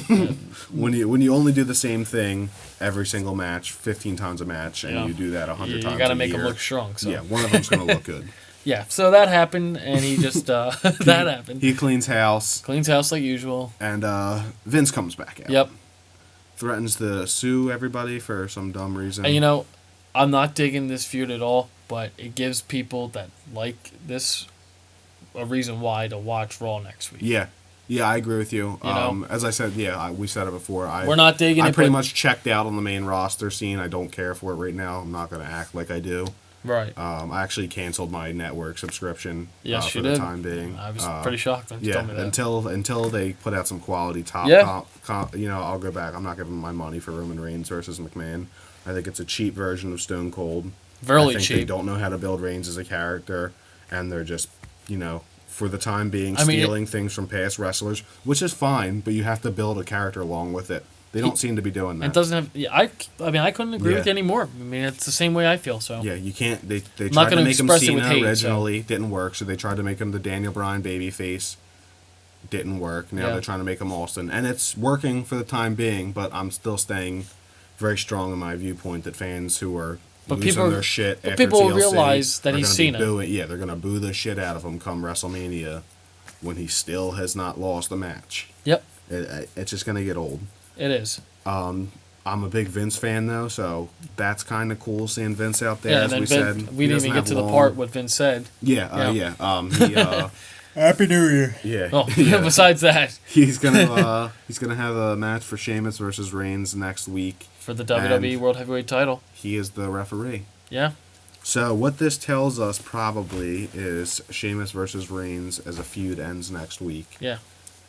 When you only do the same thing every single match, 15 times a match, and Yeah. you do that 100 times You got to a make year, them look strong. So. yeah, one of them's going to look good. Yeah, so that happened, and he just that happened. He cleans house, Cleans house like usual. and Vince comes back out. Yep. Threatens to sue everybody for some dumb reason. And I'm not digging this feud at all, but it gives people that like this a reason why to watch Raw next week. Yeah, I agree with you. You know? As I said, we said it before. We're not digging I it, pretty but- much checked out on the main roster scene. I don't care for it right now. I'm not going to act like I do. Right. I actually canceled my network subscription Yes, for you the did. time being. I was pretty shocked when you Yeah, told me that. until they put out some quality top, Yeah. I'll go back. I'm not giving my money for Roman Reigns versus McMahon. I think it's a cheap version of Stone Cold. Really I think cheap. They don't know how to build Reigns as a character, and they're just, for the time being, I mean, stealing things from past wrestlers, which is fine, but you have to build a character along with it. They don't seem to be doing that. It doesn't have. Yeah, I couldn't agree Yeah. with you anymore. I mean, it's the same way I feel. So. Yeah, you can't. They not tried to gonna make him express it with Cena hate, so- originally, didn't work. So they tried to make him the Daniel Bryan babyface, didn't work. Now Yeah. they're trying to make him Austin, and it's working for the time being. But I'm still staying very strong in my viewpoint that fans who are But losing people- their shit but after people TLC realize that are he's gonna be Cena. booing- Yeah, they're gonna boo the shit out of him come WrestleMania when he still has not lost a match. Yep. It's just gonna get old. It is. I'm a big Vince fan though, so that's kind of cool seeing Vince out there. Yeah, as and we then said, we He didn't doesn't even get have to the long- part what Vince said. Yeah, He, Happy New Year. yeah. Oh, yeah. besides that, He's gonna have a match for Sheamus versus Reigns next week. for the WWE And World Heavyweight title. he is the referee. Yeah. So what this tells us probably is Sheamus versus Reigns as a feud ends next week, Yeah.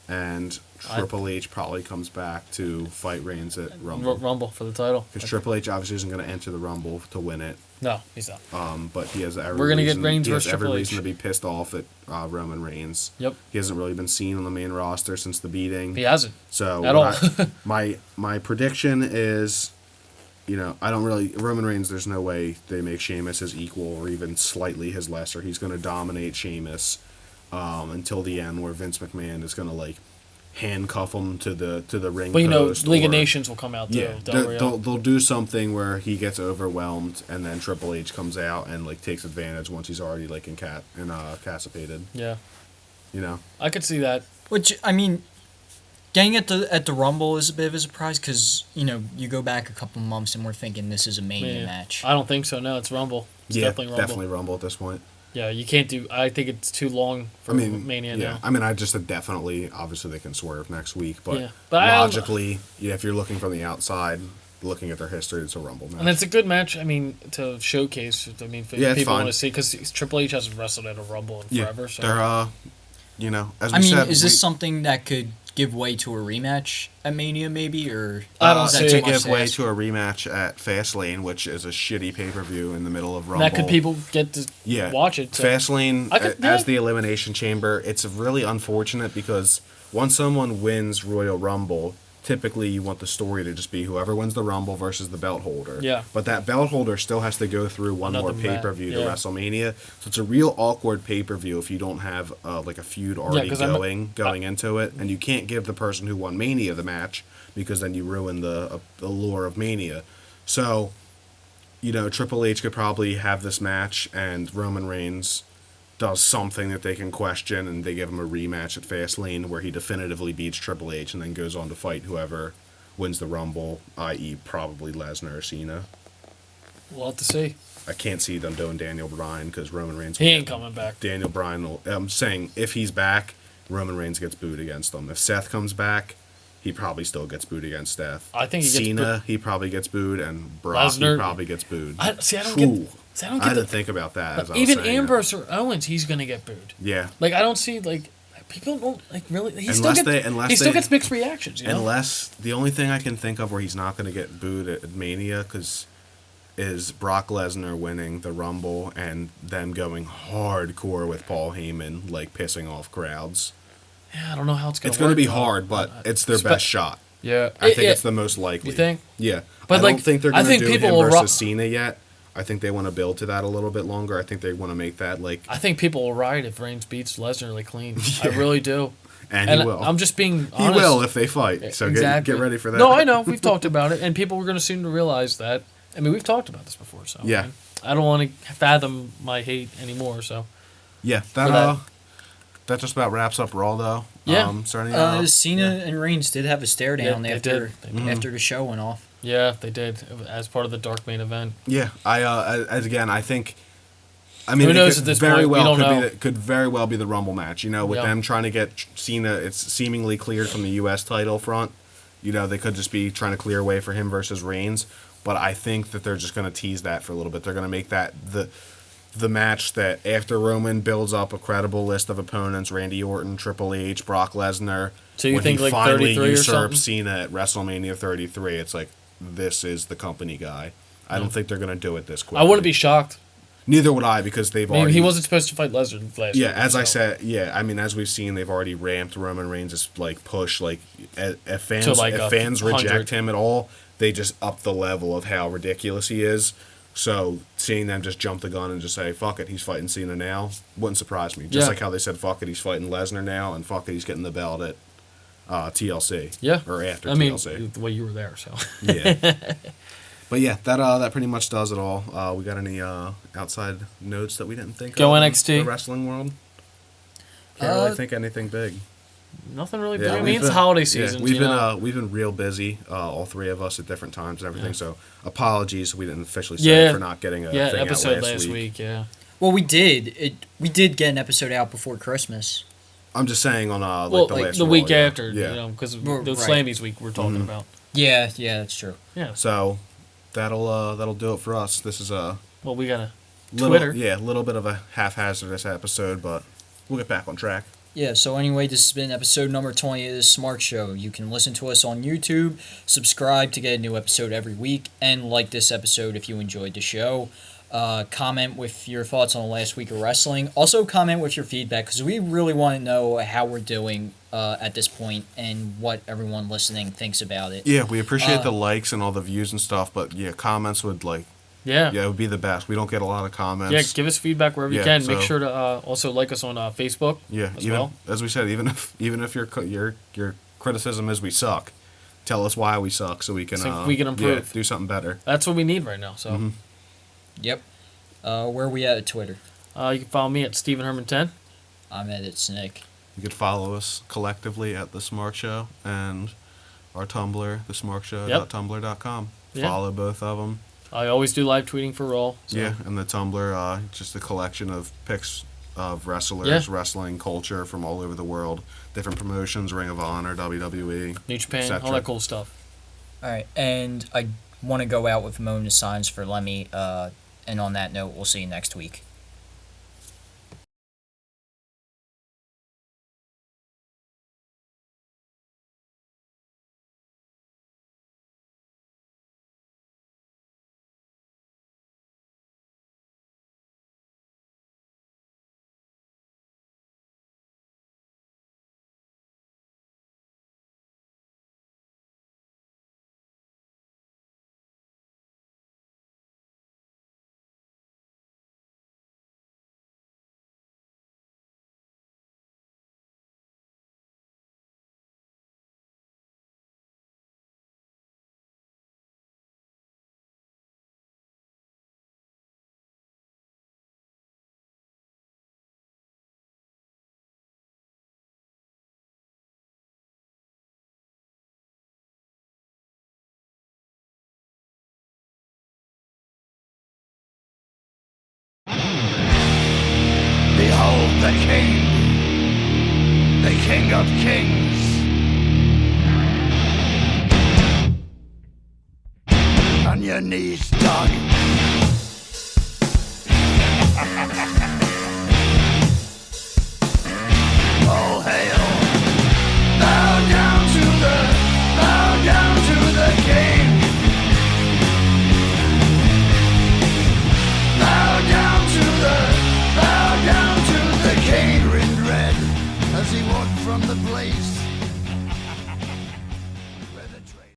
and Triple H probably comes back to fight Reigns at Rumble. Rumble for the title. Because Triple H obviously isn't going to enter the Rumble to win it. No, he's not. But he has every We're gonna get reason, Reigns he has versus every Triple reason H. to be pissed off at Roman Reigns. Yep. He hasn't really been seen on the main roster since the beating. He hasn't. So At all. my prediction is, I don't really Roman Reigns. There's no way they make Sheamus his equal or even slightly his lesser. He's going to dominate Sheamus until the end, where Vince McMahon is going to handcuff him to the ring. But post League of or- Nations will come out too. Yeah, they'll do something where he gets overwhelmed, and then Triple H comes out and takes advantage once he's already incapacitated. Yeah. I could see that. Which, I mean, getting at the Rumble is a bit of a surprise because, you go back a couple months and we're thinking this is a Mania Yeah. match. I don't think so. No, it's Rumble. It's definitely Rumble. Rumble at this point. Yeah, you can't do. I think it's too long for Mania yeah. now. I mean, I just said definitely. Obviously, they can swerve next week, but, Yeah. But I don't- logically, if you're looking from the outside, looking at their history, it's a Rumble match. And it's a good match. I mean, to showcase. I mean, for Yeah, it's people fine. want to see because Triple H hasn't wrestled at a Rumble in forever. So they're as we I mean, said, is this something that could give way to a rematch at Mania, maybe, or I don't is that see too it much give to way ask? to a rematch at Fastlane, which is a shitty pay per view in the middle of Rumble. that could people get to watch it. So. Fastlane I as the Elimination Chamber, it's really unfortunate because once someone wins Royal Rumble, typically you want the story to just be whoever wins the Rumble versus the belt holder. Yeah. But that belt holder still has to go through one Another more pay-per-view to yeah. WrestleMania. So it's a real awkward pay-per-view if you don't have a feud already 'cause going into it, and you can't give the person who won Mania the match because then you ruin the lore of Mania. So, Triple H could probably have this match and Roman Reigns does something that they can question, and they give him a rematch at Fastlane where he definitively beats Triple H and then goes on to fight whoever wins the Rumble, i.e. probably Lesnar or Cena. We'll have to see. I can't see them doing Daniel Bryan because Roman Reigns... He ain't coming back. Daniel Bryan will... I'm saying if he's back, Roman Reigns gets booed against him. If Seth comes back, he probably still gets booed against Seth. I think he gets Cena, he probably gets booed, and Brock, Lesnar- he probably gets booed. I don't get. See, I don't I get didn't think about that. As I was even saying it. Ambrose or Owens, he's gonna get booed. Yeah. I don't see people don't really. He Unless still they- gets. unless he still they- gets mixed reactions. Unless the only thing I can think of where he's not going to get booed at Mania is Brock Lesnar winning the Rumble and them going hardcore with Paul Heyman, pissing off crowds. Yeah, I don't know how it's gonna. It's going to be though. hard, but it's their Spe- best shot. Yeah, I think it's the most likely. You think? Yeah, But, I don't think they're I going to think do people him will versus Cena yet. I think they want to build to that a little bit longer. I think they want to make that I think people will riot if Reigns beats Lesnar clean. I really do. And And he will. I'm just being he honest. will if they fight. So Exactly. get ready for that. No, I know. We've talked about it, and people were going to soon to realize that. I mean, we've talked about this before, so Yeah. I don't want to fathom my hate anymore. So Yeah, that. that just about wraps up Raw, though. Yeah. Cena and Reigns did have a stare down they after did. They did. after the show went off. Yeah, they did as part of the dark main event. Yeah, again, I think. I mean, Who knows it at this very point? well We don't know. could very well be the Rumble match. You know, with Yeah. them trying to get Cena, it's seemingly cleared from the U.S. title front. You know, they could just be trying to clear away for him versus Reigns. But I think that they're just going to tease that for a little bit. They're going to make that the match that after Roman builds up a credible list of opponents: Randy Orton, Triple H, Brock Lesnar. So you when think he like finally 33 or usurps something? Cena at WrestleMania 33, it's like this is the company guy. I don't think they're going to do it this quickly. I wouldn't be shocked. Neither would I, because they've I mean, already. he wasn't supposed to fight Lesnar last Yeah, week, as I so. said, yeah. I mean, as we've seen, they've already ramped Roman Reigns' like push. Like, if fans To, like, if fans 100. reject him at all, they just up the level of how ridiculous he is. So seeing them just jump the gun and just say "fuck it," he's fighting Cena now wouldn't surprise me. Just Yeah. like how they said "fuck it," he's fighting Lesnar now, and "fuck it," he's getting the belt at TLC. Yeah. or after I mean, TLC. the way you were there, so. Yeah. But yeah, that pretty much does it all. We got any outside notes that we didn't think Go of NXT. in the wrestling world? Can't really think anything big. Nothing really Yeah, big. I we've mean, it's been- holiday Yeah, season. we've been real busy, all three of us at different times and everything. So apologies, we didn't officially say Yeah. for not getting a Yeah, thing episode out last week. Yeah. Well, we did. We did get an episode out before Christmas. I'm just saying on like Well, the like last the Raw, week yeah. after, Yeah. you know, because the Right. Slammies week we're talking about. Yeah, that's true. Yeah. So that'll do it for us. This is a Well, we got a little, Twitter. yeah, a little bit of a haphazardous episode, but we'll get back on track. Yeah, so anyway, this has been episode number 20 of the Smark Show. You can listen to us on YouTube, subscribe to get a new episode every week, and like this episode if you enjoyed the show. Comment with your thoughts on the last week of wrestling. Also comment with your feedback, because we really want to know how we're doing at this point and what everyone listening thinks about it. Yeah, we appreciate the likes and all the views and stuff, but yeah, comments would Yeah. it would be the best. We don't get a lot of comments. Yeah, give us feedback wherever you Yeah, can. Make so- sure to also like us on Facebook. Yeah, as even well. as we said, even if your criticism is we suck, tell us why we suck so we can So we can improve. do something better. That's what we need right now. So Yep. Where are we at Twitter? you can follow me at Stephen Herman 10. I'm at It's Nick. You could follow us collectively at the Smark Show and our Tumblr, thesmarkshow.tumblr.com. Yeah. Follow both of them. I always do live tweeting for Raw. So. Yeah, and the Tumblr, just a collection of pics of wrestlers, Yeah. wrestling culture from all over the world, different promotions, Ring of Honor, WWE, New Japan, etc. all that cool stuff. All right, and I want to go out with moment of silence for Lemmy. And on that note, we'll see you next week. Behold the King of Kings. On your knees, dog.